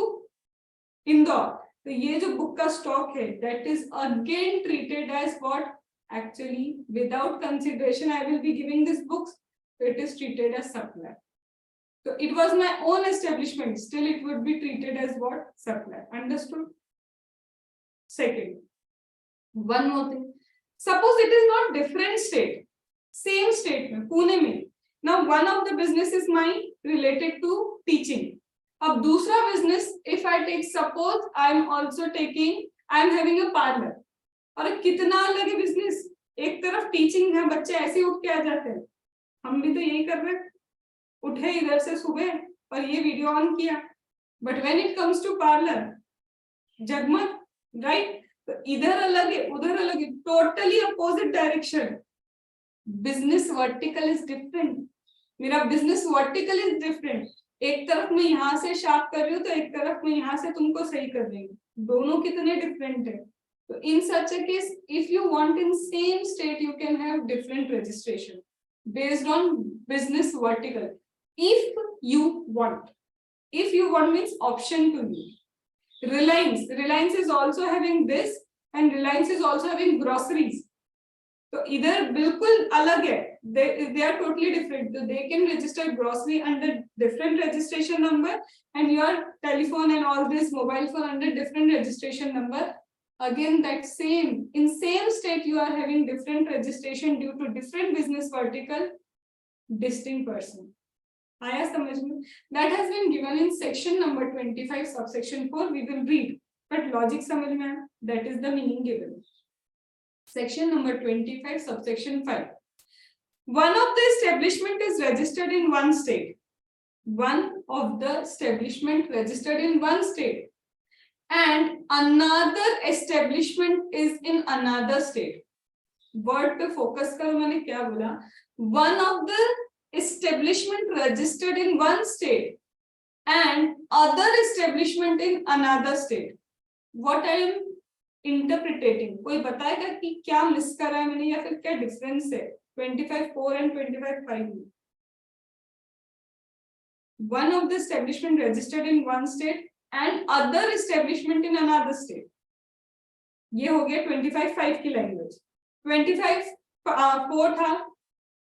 S1: Indore, तो ये जो बुक का स्टॉक है that is again treated as what? Actually without consideration I will be giving this books, so it is treated as supply. So it was my own establishment, still it would be treated as what? Supply. Understood? Second, one more thing. Suppose it is not different state, same state में, पुणे में. Now one of the business is mine related to teaching. अब दूसरा business, if I take, suppose I am also taking, I am having a parlor. और कितना अलग है business? एक तरफ teaching है, बच्चे ऐसे ही उठ के आ जाते हैं, हम भी तो यही कर रहे हैं, उठे इधर से सुबह और ये वीडियो ऑन किया. But when it comes to parlour, जगमग, राइट? तो इधर अलग है, उधर अलग है, totally opposite direction. Business vertical is different. मेरा बिजनेस वर्टिकल इज डिफरेंट. एक तरफ मैं यहाँ से शार्प कर रही हूँ, तो एक तरफ मैं यहाँ से तुमको सही कर रही हूँ. दोनों कितने डिफरेंट है. तो in such a case, if you want in same state, you can have different registration based on business vertical. If you want means option to you. Reliance is also having this, and Reliance is also having groceries. So इधर बिल्कुल अलग है, they are totally different. So they can register grocery under different registration number, and your telephone and all this mobile phone under different registration number. Again, that in same state you are having different registration due to different business vertical, distinct person. आया समझ में? That has been given in section number 25 subsection 4. We will read, but logic समझ में आया? That is the meaning given. Section number 25 subsection 5. One of the establishment is registered in one state. One of the establishment registered in one state, and another establishment is in another state. Word पे focus करो, मैंने क्या बोला? One of the establishment registered in one state and other establishment in another state. What I am interpreting? कोई बताएगा कि क्या miss करा है मैंने या फिर क्या डिफरेंस है 25(4) and 25(5) में? One of the establishment registered in one state and other establishment in another state. ये हो गया 25(5) की लैंग्वेज. 25(4) था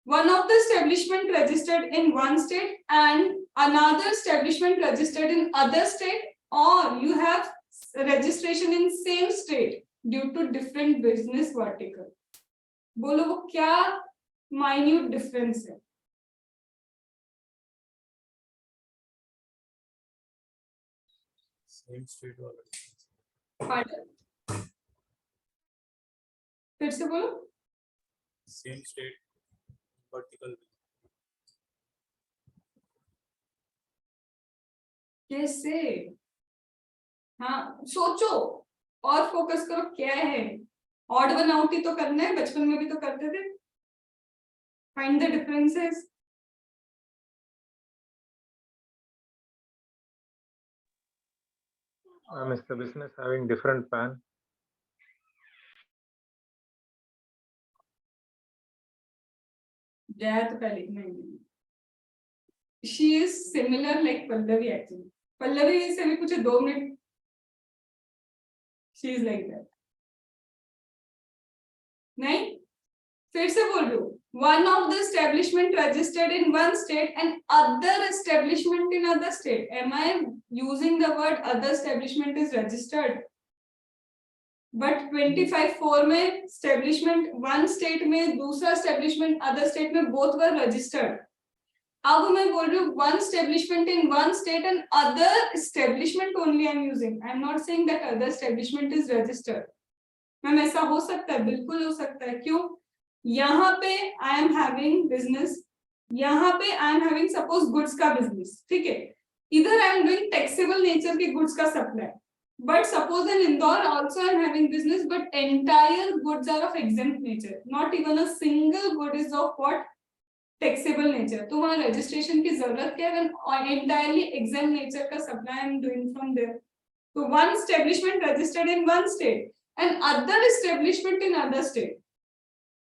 S1: one of the establishment registered in one state and another establishment registered in other state, or you have registration in same state due to different business vertical. बोलो वो क्या minute difference है?
S4: Same state वाला.
S1: Pardon? फिर से बोलो.
S4: Same state. Vertical.
S1: कैसे? हाँ सोचो और फोकस करो क्या है. ऑड वन आउट ही तो करना है, बचपन में भी तो करते थे. Find the differences.
S5: Is the business having different PAN?
S1: Jaya तो पहले नहीं. She is similar like Pallavi actually. Pallavi से भी पूछे 2 minute. She is like that. नहीं? फिर से बोल रही हूँ. One of the establishment registered in one state and other establishment in other state. Am I using the word other establishment is registered? But 25(4) में establishment one state में, दूसरा establishment other state में, both were registered. अब मैं बोल रही हूँ one establishment in one state and other establishment only I am using. I am not saying that other establishment is registered. Ma'am ऐसा हो सकता है, बिल्कुल हो सकता है. क्यों? यहाँ पे I am having business, यहाँ पे I am having suppose goods का business, ठीक है? इधर I am doing taxable nature के goods का supply. But suppose in Indore also I am having business, but entire goods are of exempt nature. Not even a single good is of what? Taxable nature. तो वहाँ registration की जरूरत क्या है? When entirely exempt nature का supply I am doing from there. So one establishment registered in one state and other establishment in other state.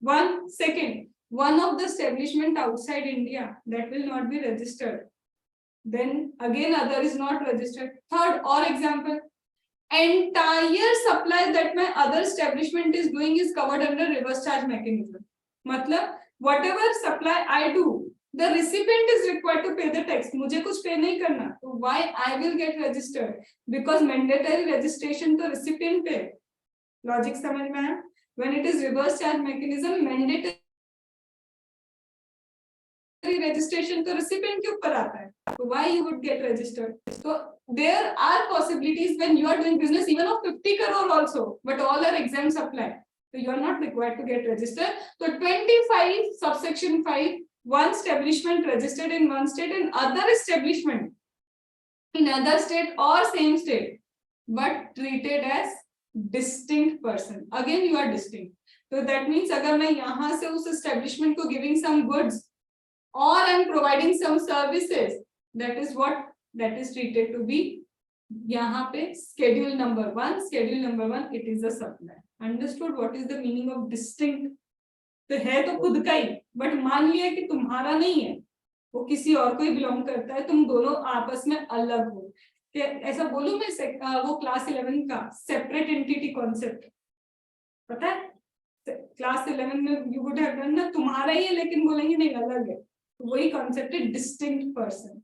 S1: One second, one of the establishment outside India that will not be registered. Then again other is not registered. Third, or example, entire supply that my other establishment is doing is covered under reverse charge mechanism. मतलब whatever supply I do, the recipient is required to pay the tax. मुझे कुछ pay नहीं करना. So why I will get registered? Because mandatory registration तो recipient पे. Logic समझ में आया? When it is reverse charge mechanism, mandatory registration तो recipient के ऊपर आता है. So why you would get registered? So there are possibilities when you are doing business even of 50 crore also, but all are exempt supply. So you are not required to get registered. So 25 subsection 5, one establishment registered in one state and other establishment in other state or same state, but treated as distinct person. Again you are distinct. So that means अगर मैं यहाँ से उस establishment को giving some goods or I am providing some services, that is what that is treated to be यहाँ पे schedule number 1. Schedule number 1, it is a supply. Understood what is the meaning of distinct? तो है तो खुद का ही, but मान लिया कि तुम्हारा नहीं है, वो किसी और को ही बिलोंग करता है, तुम दोनों आपस में अलग हो. ऐसा बोलूं मैं वो क्लास 11 का सेपरेट एंटिटी कॉन्सेप्ट पता है? क्लास 11 में यू वुड हैव डन ना, तुम्हारा ही है लेकिन बोलेंगे नहीं अलग है. वही कॉन्सेप्ट है distinct person.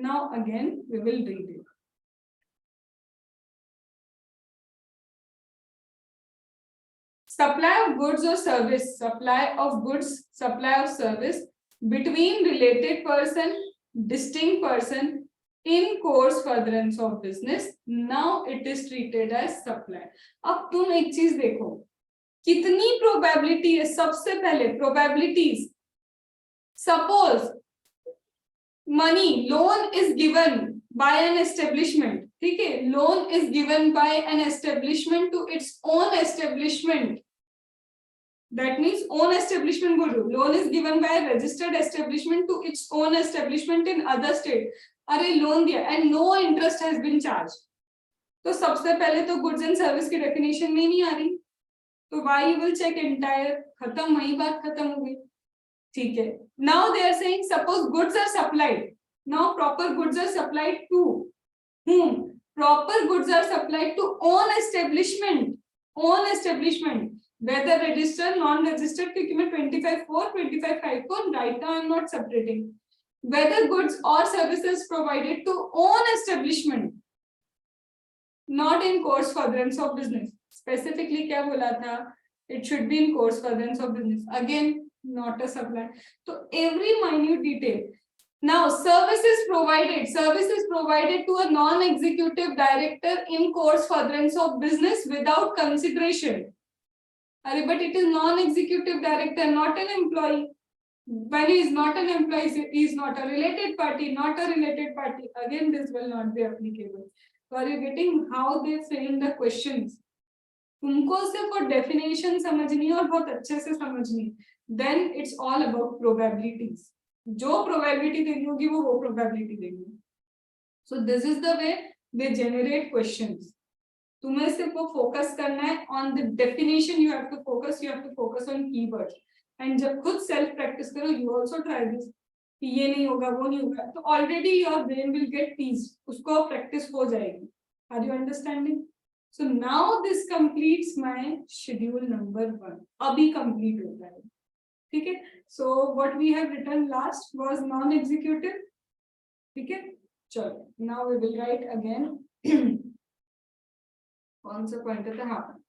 S1: Now again we will read it. Supply of goods or service, supply of goods, supply of service between related person distinct person in course furtherance of business. Now it is treated as supply. अब तुम एक चीज देखो, कितनी probability है? सबसे पहले probabilities, suppose money loan is given by an establishment, ठीक है, loan is given by an establishment to its own establishment, that means own establishment बोल रही हूँ, loan is given by a registered establishment to its own establishment in other state. अरे loan दिया and no interest has been charged, तो सबसे पहले तो goods and service की डेफिनेशन में नहीं आ रही, तो why you will check entire, खत्म, वही बात खत्म हो गई, ठीक है. Now they are saying suppose goods are supplied, now proper goods are supplied to whom? Proper goods are supplied to own establishment, own establishment, whether registered non-registered, क्योंकि मैं 25(4), 25(5) right now I'm not separating, whether goods or services provided to own establishment, not in course furtherance of business. Specifically क्या बोला था? It should be in course furtherance of business, again not a supply. So every minute detail. Now services provided to a non-executive director in course furtherance of business without consideration. But it is non-executive director, not an employee. When he is not an employee, he is not a related party, not a related party. Again, this will not be applicable. So are you getting how they frame the questions? तुमको सिर्फ वो definition समझनी है और बहुत अच्छे से समझनी. Then it's all about probabilities. जो probability देनी होगी वो probability देनी. So this is the way they generate questions. तुम्हें सिर्फ वो फोकस करना है on the definition. You have to focus on keywords. And जब खुद self practice करो, you also try this. कि ये नहीं होगा, वो नहीं होगा, तो already your brain will get teased. उसको practice हो जाएगी. Are you understanding? So now this completes my schedule number 1. अभी complete होता है, ठीक है? So what we have written last was non-executive, ठीक है? चलो, now we will write again. कौन सा पॉइंट था? हाँ,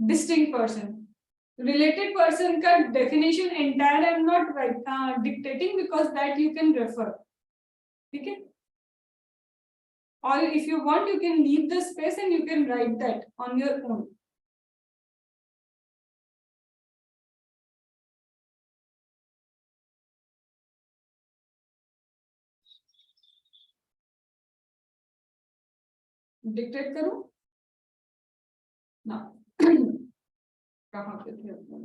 S1: distinct person. Related person का definition entire I am not dictating because that you can refer. ठीक है? Or if you want, you can leave the space and you can write that on your own. Dictate करूं? ना. कहाँ पे थे अपन?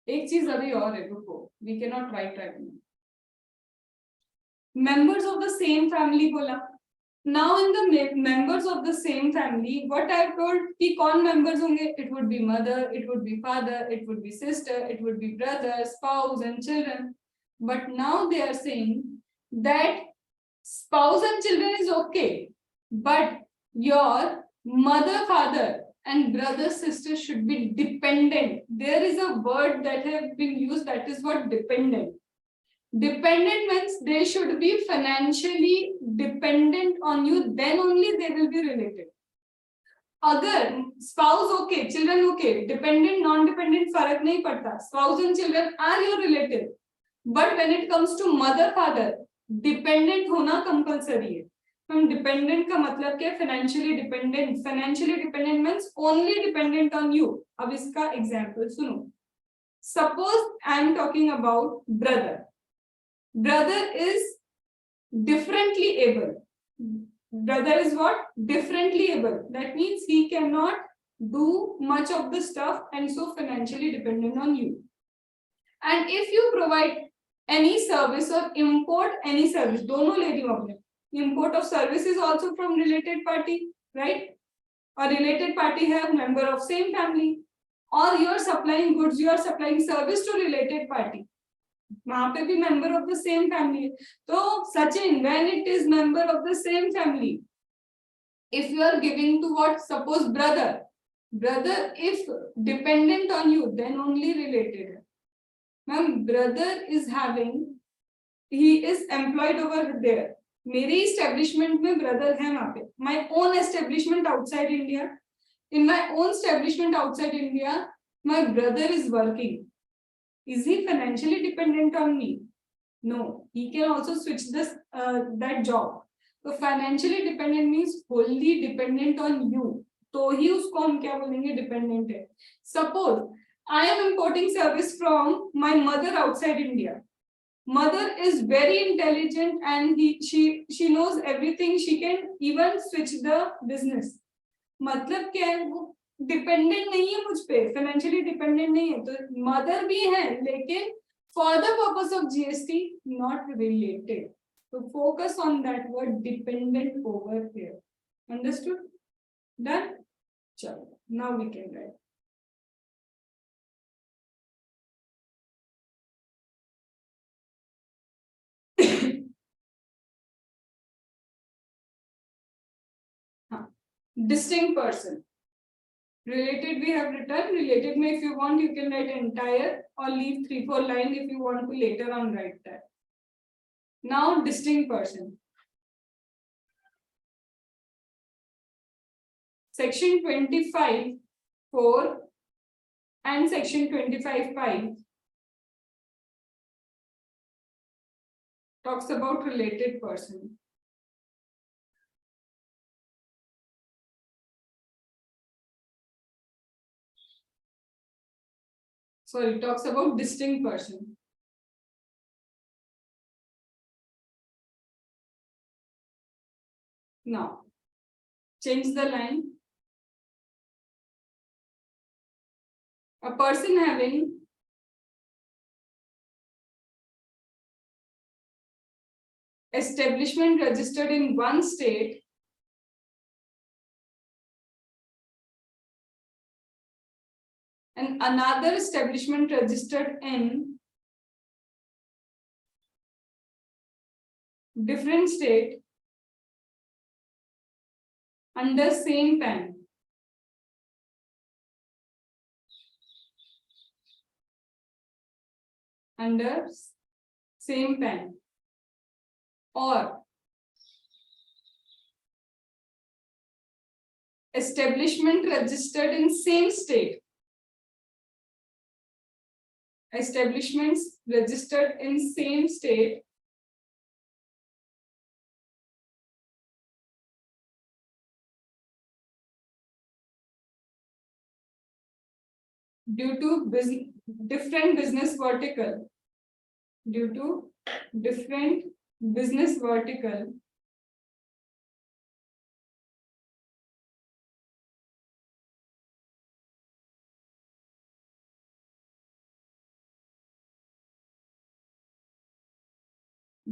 S1: एक चीज अभी और है, रुको. We cannot write right now. Members of the same family बोला. Now in the members of the same family, what I have told कि कौन members होंगे? It would be mother, it would be father, it would be sister, it would be brother, spouse and children. But now they are saying that spouse and children is okay, but your mother, father and brother, sister should be dependent. There is a word that have been used, that is what dependent. Dependent means they should be financially dependent on you, then only they will be related. अगर spouse okay, children okay, dependent, non-dependent फर्क नहीं पड़ता. Spouse and children are your relative. But when it comes to mother, father, dependent होना compulsory है. हम dependent का मतलब क्या? Financially dependent. Financially dependent means only dependent on you. अब इसका example सुनो. Suppose I am talking about brother. Brother is differently able. Brother is what? Differently able. That means he cannot do much of the stuff and so financially dependent on you. And if you provide any service or import any service, दोनों ले रही हूँ अपने. Import of service is also from related party, right? A related party have member of same family. Or you are supplying goods, you are supplying service to related party. वहाँ पे भी member of the same family. तो Sachin, when it is member of the same family, if you are giving to what? Suppose brother. Brother, if dependent on you, then only related. Ma'am, brother is having, he is employed over there. मेरे establishment में brother है वहाँ पे. My own establishment outside India. In my own establishment outside India, my brother is working. Is he financially dependent on me? No, he can also switch this that job. So financially dependent means wholly dependent on you. तो ही उसको हम क्या बोलेंगे dependent है. Suppose I am importing service from my mother outside India. Mother is very intelligent and she knows everything. She can even switch the business. मतलब क्या है, वो डिपेंडेंट नहीं है मुझ पे, फाइनेंशियली डिपेंडेंट नहीं है. तो मदर भी है लेकिन for the purpose of GST not related. तो focus on that word dependent over here. Understood? Done? चलो now we can write. Distinct person. Related we have written. Related में if you want you can write entire or leave 3-4 lines if you want to later on write that. Now distinct person. Section 25(4) and section 25(5) talks about related person. Sorry, talks about distinct person. Now, change the line. A person having establishment registered in one state and another establishment registered in different state under same PAN. Under same PAN. Or establishment registered in same state. Establishments registered in same state due to different business vertical. Due to different business vertical.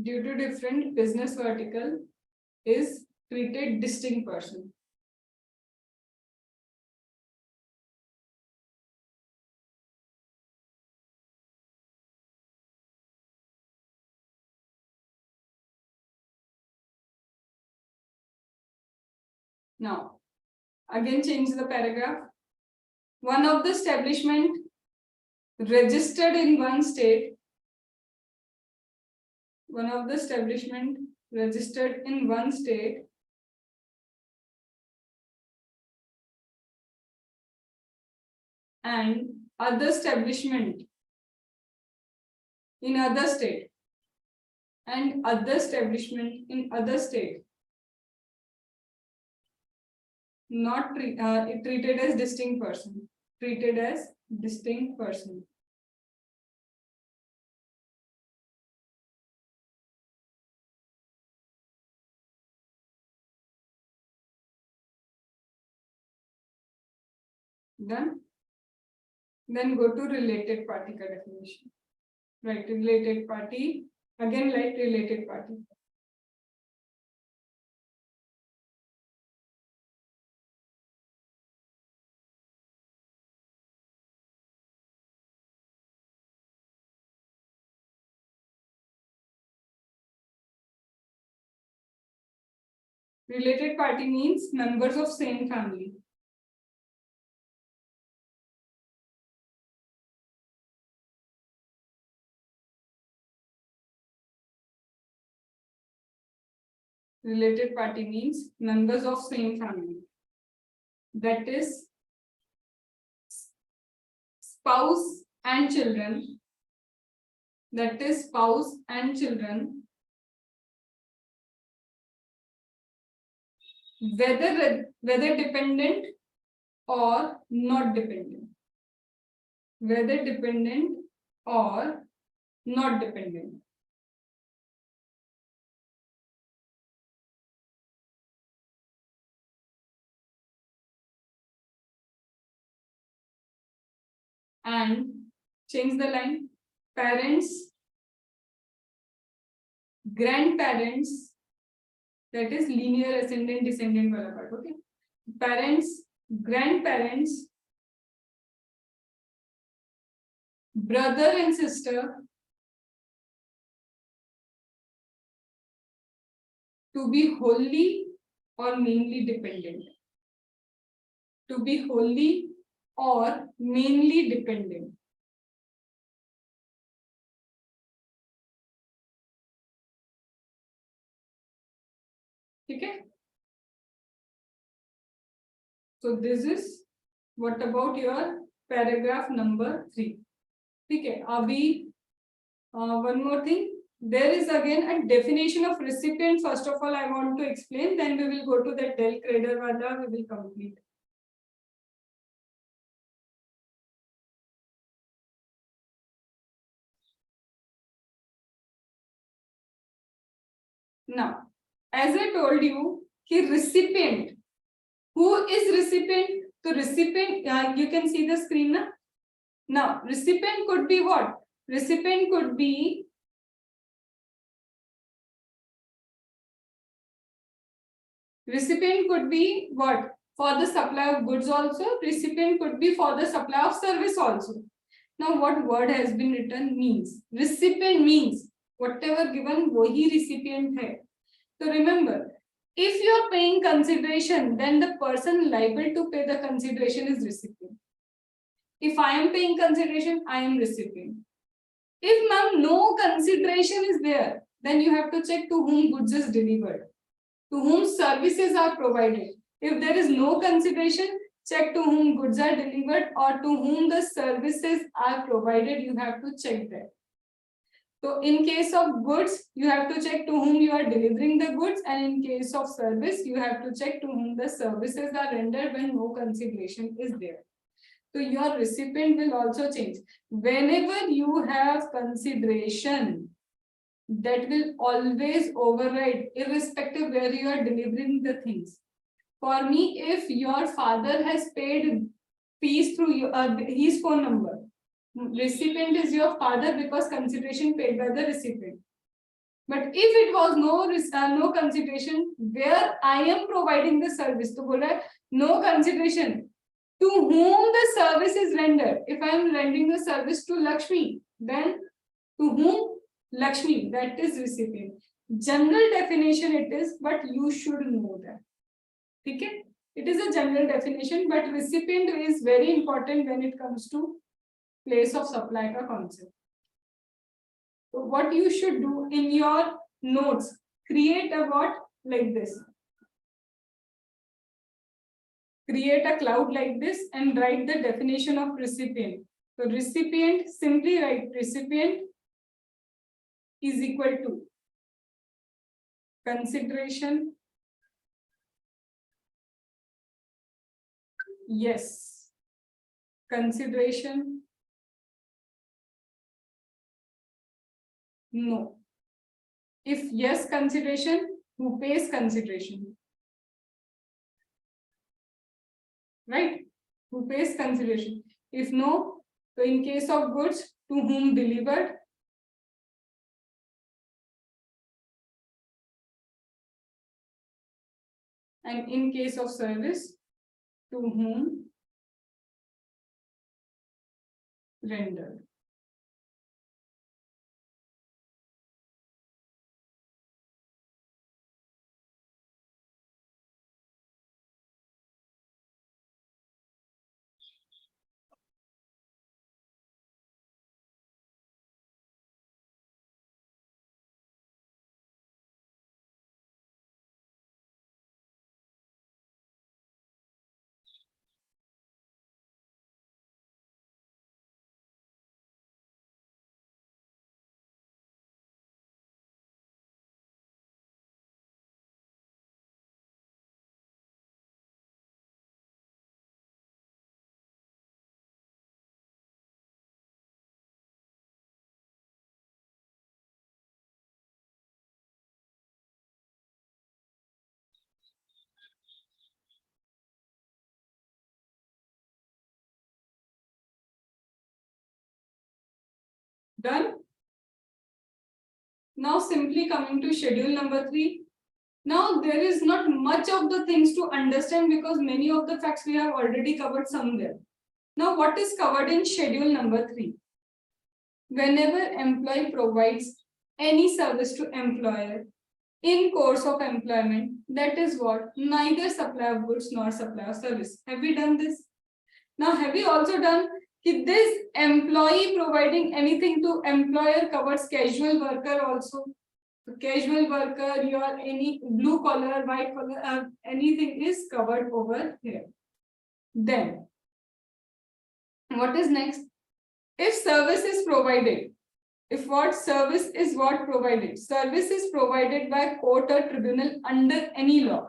S1: Due to different business vertical is treated distinct person. Now, again change the paragraph. One of the establishment registered in one state. One of the establishment registered in one state and other establishment in other state and other establishment in other state not treated as distinct person. Treated as distinct person. Done. Then go to related party ka definition. Right, related party. Again, like related party. Related party means members of same family. Related party means members of same family. That is spouse and children that is spouse and children, whether dependent or not dependent, whether dependent or not dependent. And change the line. Parents, grandparents, that is linear ascendant descendant wala part, okay? Parents, grandparents, brother and sister, to be wholly or mainly dependent. To be wholly or mainly dependent. Okay. So this is what about your paragraph number 3. Okay. Abhi, one more thing. There is again a definition of recipient. First of all, I want to explain. Then we will go to the Del Crader wala. We will complete. Now, as I told you, he recipient. Who is recipient? So recipient, you can see the screen now. Now, recipient could be what? Recipient could be what? For the supply of goods also. Recipient could be for the supply of service also. Now, what word has been written means? Recipient means whatever given, wahi recipient hai. So remember, if you are paying consideration, then the person liable to pay the consideration is recipient. If I am paying consideration, I am recipient. If ma'am, no consideration is there, then you have to check to whom goods is delivered, to whom services are provided. If there is no consideration, check to whom goods are delivered or to whom the services are provided. You have to check that. So in case of goods, you have to check to whom you are delivering the goods, and in case of service, you have to check to whom the services are rendered when no consideration is there. So your recipient will also change. Whenever you have consideration, that will always override, irrespective where you are delivering the things. For me, if your father has paid fees through his phone number, recipient is your father because consideration paid by the recipient. But if it was no consideration, where I am providing the service, to no consideration, to whom the service is rendered. If I am rendering the service to Lakshmi, then to whom? Lakshmi, that is recipient. General definition it is, but you should know that. Okay? It is a general definition, but recipient is very important when it comes to place of supply ka concept. So what you should do in your notes, create a what like this. Create a cloud like this and write the definition of recipient. So recipient, simply write recipient is equal to consideration. Yes. Consideration. No. If yes, consideration, who pays consideration? Right? Who pays consideration? If no, so in case of goods, to whom delivered? And in case of service, to whom rendered. Done. Now simply coming to schedule number 3. Now there is not much of the things to understand because many of the facts we have already covered somewhere. Now what is covered in schedule number 3? Whenever employee provides any service to employer in course of employment, that is what? Neither supply of goods nor supply of service. Have we done this? Now have we also done this employee providing anything to employer covers casual worker also? Casual worker, your any blue collar, white collar, anything is covered over here. Then, what is next? If service is provided, if what service is what provided? Service is provided by court or tribunal under any law.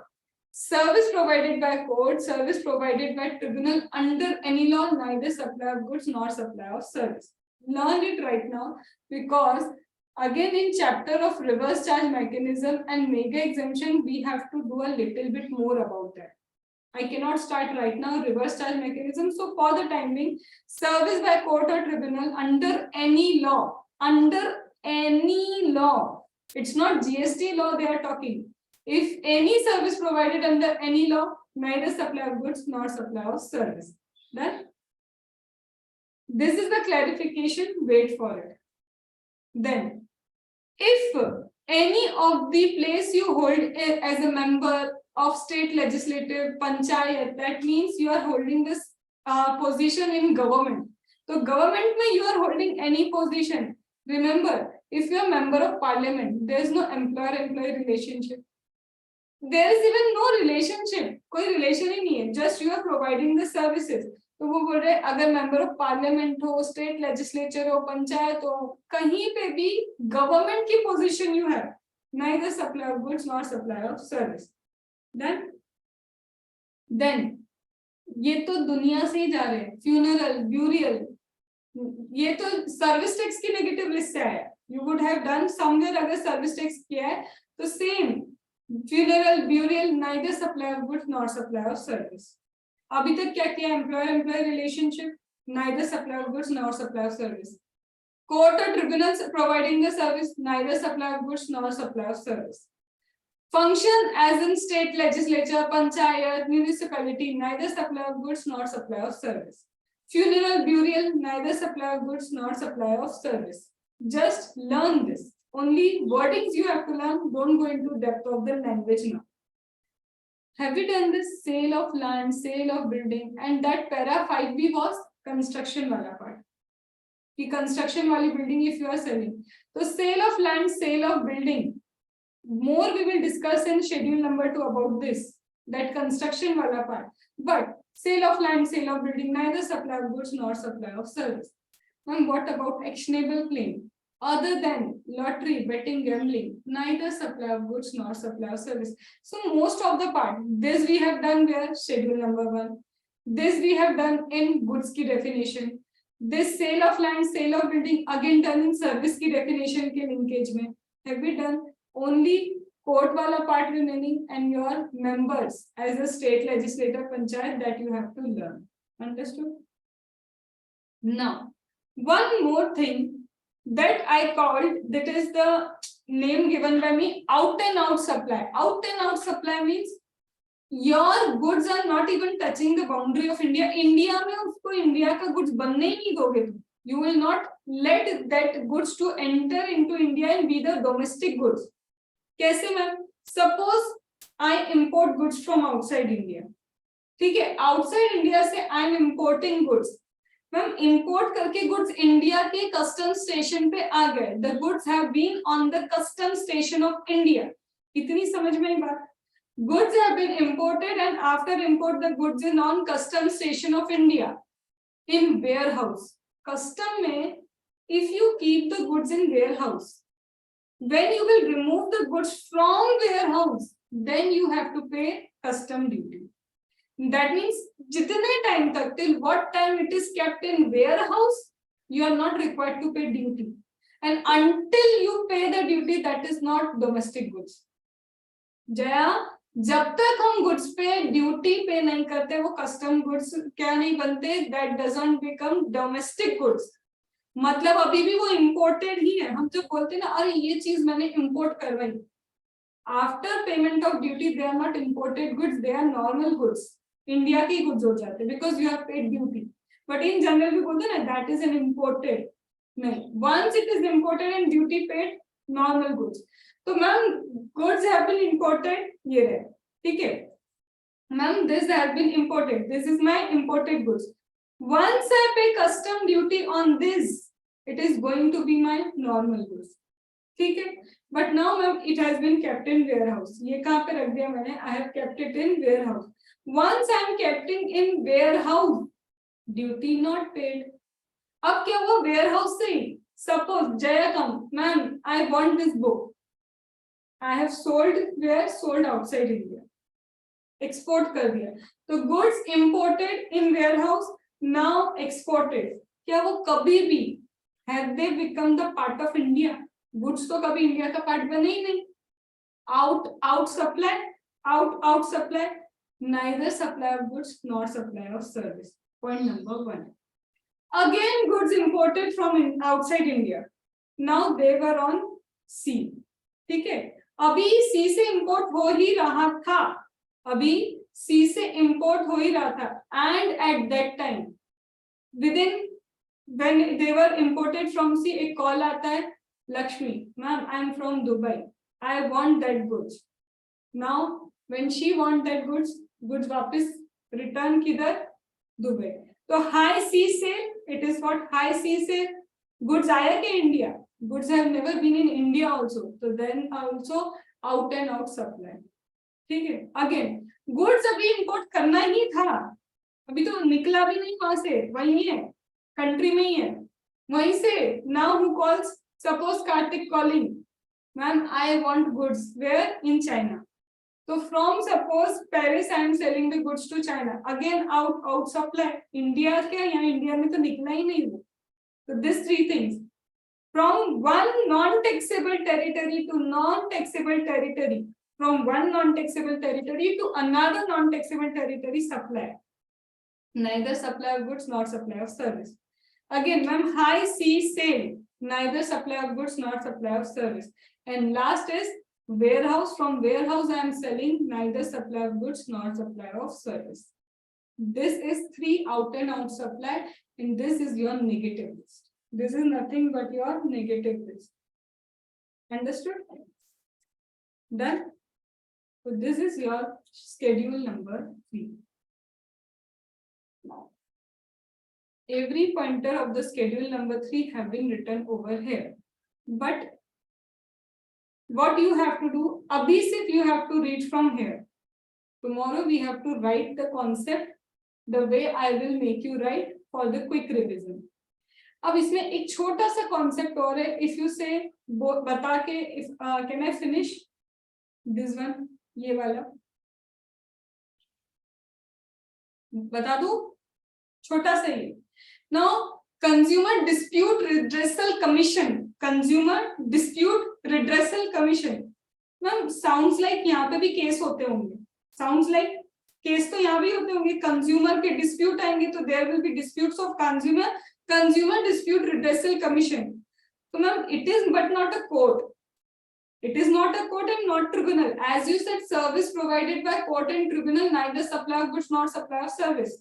S1: Service provided by court, service provided by tribunal under any law, neither supply of goods nor supply of service. Learn it right now because again in chapter of reverse charge mechanism and mega exemption, we have to do a little bit more about that. I cannot start right now reverse charge mechanism. So for the time being, service by court or tribunal under any law, it's not GST law they are talking. If any service provided under any law, neither supply of goods nor supply of service. Then this is the clarification, wait for it. Then if any of the place you hold as a member of state legislative, panchayat, that means you are holding this position in government. So government mein you are holding any position. Remember, if you are member of parliament, there is no employer-employee relationship. There is even no relationship. कोई relation ही नहीं है. Just you are providing the services. तो वो बोल रहे अगर member of parliament हो, state legislature हो, पंचायत हो, कहीं पे भी government की position you have, neither supply of goods nor supply of service. Then ये तो दुनिया से ही जा रहे हैं. Funeral, burial, ये तो service tax की negative list से आया. You would have done somewhere अगर service tax किया है, तो same. Funeral, burial, neither supply of goods nor supply of service. अभी तक क्या किया? Employer-employee relationship, neither supply of goods nor supply of service. Court or tribunals providing the service, neither supply of goods nor supply of service. Function as in state legislature, panchayat, municipality, neither supply of goods nor supply of service. Funeral, burial, neither supply of goods nor supply of service. Just learn this. Only wordings you have to learn. Don't go into depth of the language now. Have we done this? Sale of land, sale of building, and that para 5B was construction wala part. The construction wali building if you are selling. So sale of land, sale of building. More we will discuss in schedule number 2 about this. That construction wala part. But sale of land, sale of building, neither supply of goods nor supply of service. And what about actionable claim? Other than lottery, betting, gambling, neither supply of goods nor supply of service. So most of the part, this we have done where schedule number 1. This we have done in goods ki definition. This sale of land, sale of building, again done in service ki definition ke linkage mein. Have we done only court wala part remaining and your members as a state legislator panchayat that you have to learn. Understood? Now, one more thing that I called, that is the name given by me, out and out supply. Out and out supply means your goods are not even touching the boundary of India. India में उसको India का goods बनने ही नहीं दोगे तुम. You will not let that goods to enter into India and be the domestic goods. कैसे ma'am? Suppose I import goods from outside India. ठीक है? Outside India से I am importing goods. Ma'am import करके goods India के custom station पे आ गए. The goods have been on the custom station of India. इतनी समझ में आई बात? Goods have been imported and after import the goods in on custom station of India in warehouse. Custom में if you keep the goods in warehouse, when you will remove the goods from warehouse, then you have to पे custom duty. That means jitne time tak, till what time it is kept in warehouse, you are not required to pay duty. And until you pay the duty, that is not domestic goods. Jaya, जब तक हम goods पे duty pay नहीं करते, वो custom goods क्या नहीं बनते, that doesn't become domestic goods. मतलब अभी भी वो इम्पोर्टेड ही है। हम जब बोलते हैं ना अरे ये चीज मैंने इम्पोर्ट करवाई, after payment of duty they are not imported goods, they are normal goods, India के गुड्स हो जाते हैं because you have paid duty. But in general भी बोलते हैं ना दैट इज एन इम्पोर्टेड, नहीं, once it is imported and duty paid, normal goods. तो ma'am goods have been imported, ये रहे, ठीक है ma'am, this have been imported, this is my imported goods, once I pay custom duty on this, it is going to be my normal goods, ठीक है। But now ma'am it has been kept in warehouse, ये कहाँ पे रख दिया मैंने, I have kept it in warehouse, once I am kept in warehouse, duty not paid। अब क्या हुआ, warehouse से ही suppose Jaya come, ma'am I want this book, I have sold where, sold outside India, export कर दिया, तो goods imported in warehouse now exported, क्या वो कभी भी have they become the part of India? Goods तो कभी इंडिया का पार्ट बने ही नहीं। out supply, neither supply of goods nor supply of service, point number 1। again goods imported from outside India, now they were on sea, ठीक है। अभी सी से import हो ही रहा था, अभी सी से इंपोर्ट हो ही रहा था, and at that time within when they were imported from sea, एक कॉल आता है, Lakshmi ma'am I am from Dubai, I want that goods, now when she want that goods, goods वापस रिटर्न किधर, दुबई। तो हाई सी से, it is what, high sea से goods आया के India, goods have never been in India also, तो then also out and out supply, ठीक है। अगेन गुड्स अभी इंपोर्ट करना ही था, अभी तो निकला भी नहीं वहां से, वही है, कंट्री में ही है, वहीं से। Now who calls, suppose Karthik calling, ma'am I want goods where, in China, तो from suppose Paris I am selling the goods to China, again out supply, India क्या, यहाँ इंडिया में तो निकला ही नहीं वो। तो this 3 things, from one non taxable territory to non taxable territory, from one non taxable territory to another non taxable territory, supply, neither supply of goods nor supply of service। Again ma'am, high sea sale, neither supply of goods nor supply of service, and last is warehouse, from warehouse I am selling, neither supply of goods nor supply of service। this is 3 out and out supply, and this is your negative list, this is nothing but your negative list, understood? Done? So this is your schedule number 3। Every pointer of the schedule number 3 have been written over here, but what you have to do, abhi sirf you have to read from here, tomorrow we have to write the concept the way I will make you write for the quick revision। अब इसमें एक छोटा सा concept और है, if you say बता के, if can I finish this one, ये वाला बता दूं, छोटा सा ही। Now consumer dispute redressal commission, consumer dispute redressal commission, ma'am sounds like यहाँ पे भी केस होते होंगे, sounds like केस तो यहाँ भी होते होंगे, कंज्यूमर के डिस्प्यूट आएंगे तो there will be disputes of consumer, consumer dispute redressal commission. तो ma'am it is but not a court, it is not a court and not tribunal, as you said, service provided by court and tribunal, neither supply of goods nor supply of service।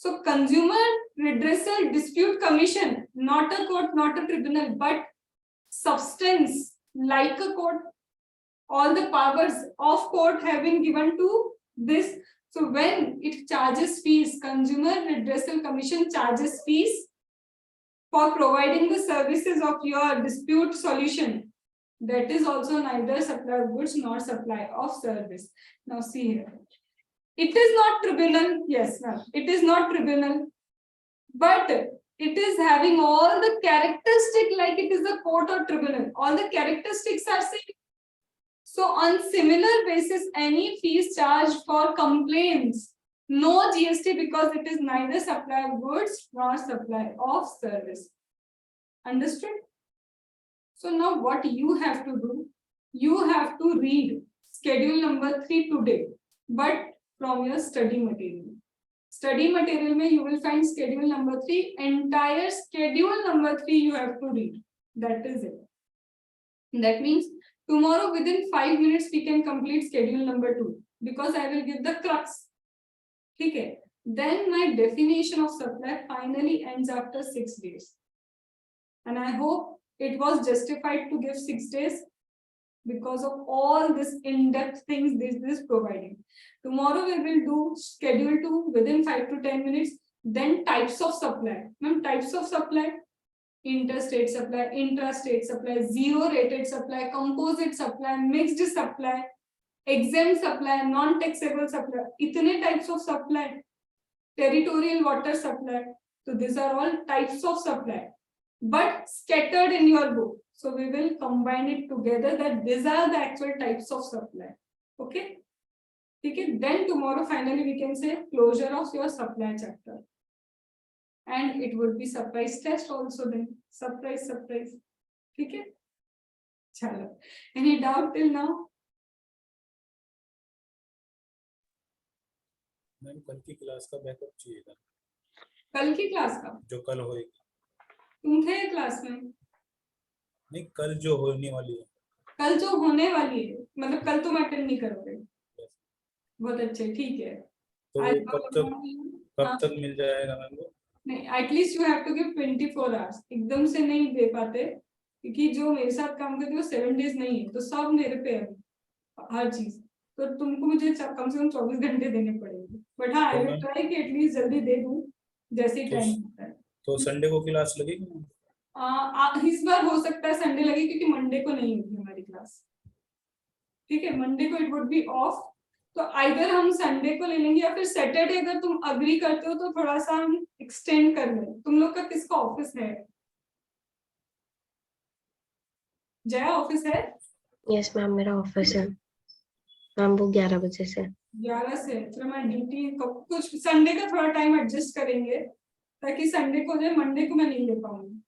S1: So consumer redressal dispute commission, not a court, not a tribunal, but substance like a court, all the powers of court have been given to this। So when it charges fees, consumer redressal commission charges fees for providing the services of your dispute solution, that is also neither supply of goods nor supply of service। Now see here, it is not tribunal, yes ma'am, it is not tribunal, but it is having all the characteristic like it is a court or tribunal, all the characteristics are same। So on similar basis, any fees charged for complaints, no GST, because it is neither supply of goods nor supply of service, understood? So now what you have to do, you have to read schedule number 3 today, but from your study material, Study material में you will find schedule number 3. Entire schedule number 3 you have to read. That is it. That means tomorrow within 5 minutes we can complete schedule number 2 because I will give the crux. Okay. Then my definition of supply finally ends after 6 days. And I hope it was justified to give 6 days because of all this in-depth things this is providing. Tomorrow we will do schedule 2 within 5 to 10 minutes. Then types of supply. Ma'am, types of supply: interstate supply, intrastate supply, zero rated supply, composite supply, mixed supply, exempt supply, non-taxable supply. Itne types of supply. Territorial water supply. So these are all types of supply, but scattered in your book. So we will combine it together that these are the actual types of supply. Okay. Okay. Then tomorrow finally we can say closure of your supply chapter. And it would be surprise test also then. Surprise. Okay. Chalo. Any doubt till now?
S4: Ma'am कल की class का backup चाहिएगा
S1: कल की class का
S4: जो कल होएगी।
S1: तुम थे क्लास में?
S4: नहीं, कल जो होने वाली है।
S1: कल जो होने वाली है मतलब कल तुम अटेंड नहीं करोगे? बहुत अच्छे, ठीक है।
S4: तो
S1: आज
S4: कब तक मिल जाएगा मैम को?
S1: नहीं, at least you have to give 24 hours. एकदम से नहीं दे पाते क्योंकि जो मेरे साथ काम करते हैं वो 7 डेज नहीं है, तो सब मेरे पे है हर चीज। तो तुमको मुझे कम से कम 24 घंटे देने पड़ेंगे। बट हाँ, आई विल ट्राई कि एटलीस्ट जल्दी दे दूं जैसे ही टाइम होता है।
S4: तो संडे को क्लास लगेगी?
S1: इस बार हो सकता है संडे लगे क्योंकि मंडे को नहीं होगी हमारी क्लास। ठीक है, मंडे को इट वुड बी ऑफ। तो आइदर हम संडे को ले लेंगे या फिर सैटरडे अगर तुम अग्री करते हो तो थोड़ा सा हम एक्सटेंड कर लें। तुम लोग का किसका ऑफिस है? जया ऑफिस है?
S6: यस मैम, मेरा ऑफिस है मैम, वो 11 बजे से।
S1: 11 से फिर मैं ड्यूटी कुछ संडे का थोड़ा टाइम एडजस्ट करेंगे ताकि संडे को जो मंडे को मैं नहीं ले पाऊंगी।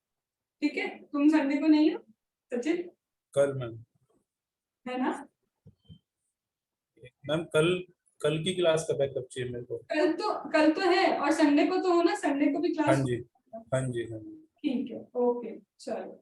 S1: ठीक है, तुम संडे को नहीं हो सचिन?
S4: कल मैम
S1: है ना?
S4: मैम कल की क्लास का बैकअप चाहिए मेरे को।
S1: कल तो है और संडे को तो हो ना, संडे को भी क्लास।
S4: हाँ जी।
S1: ठीक है, ओके चलो।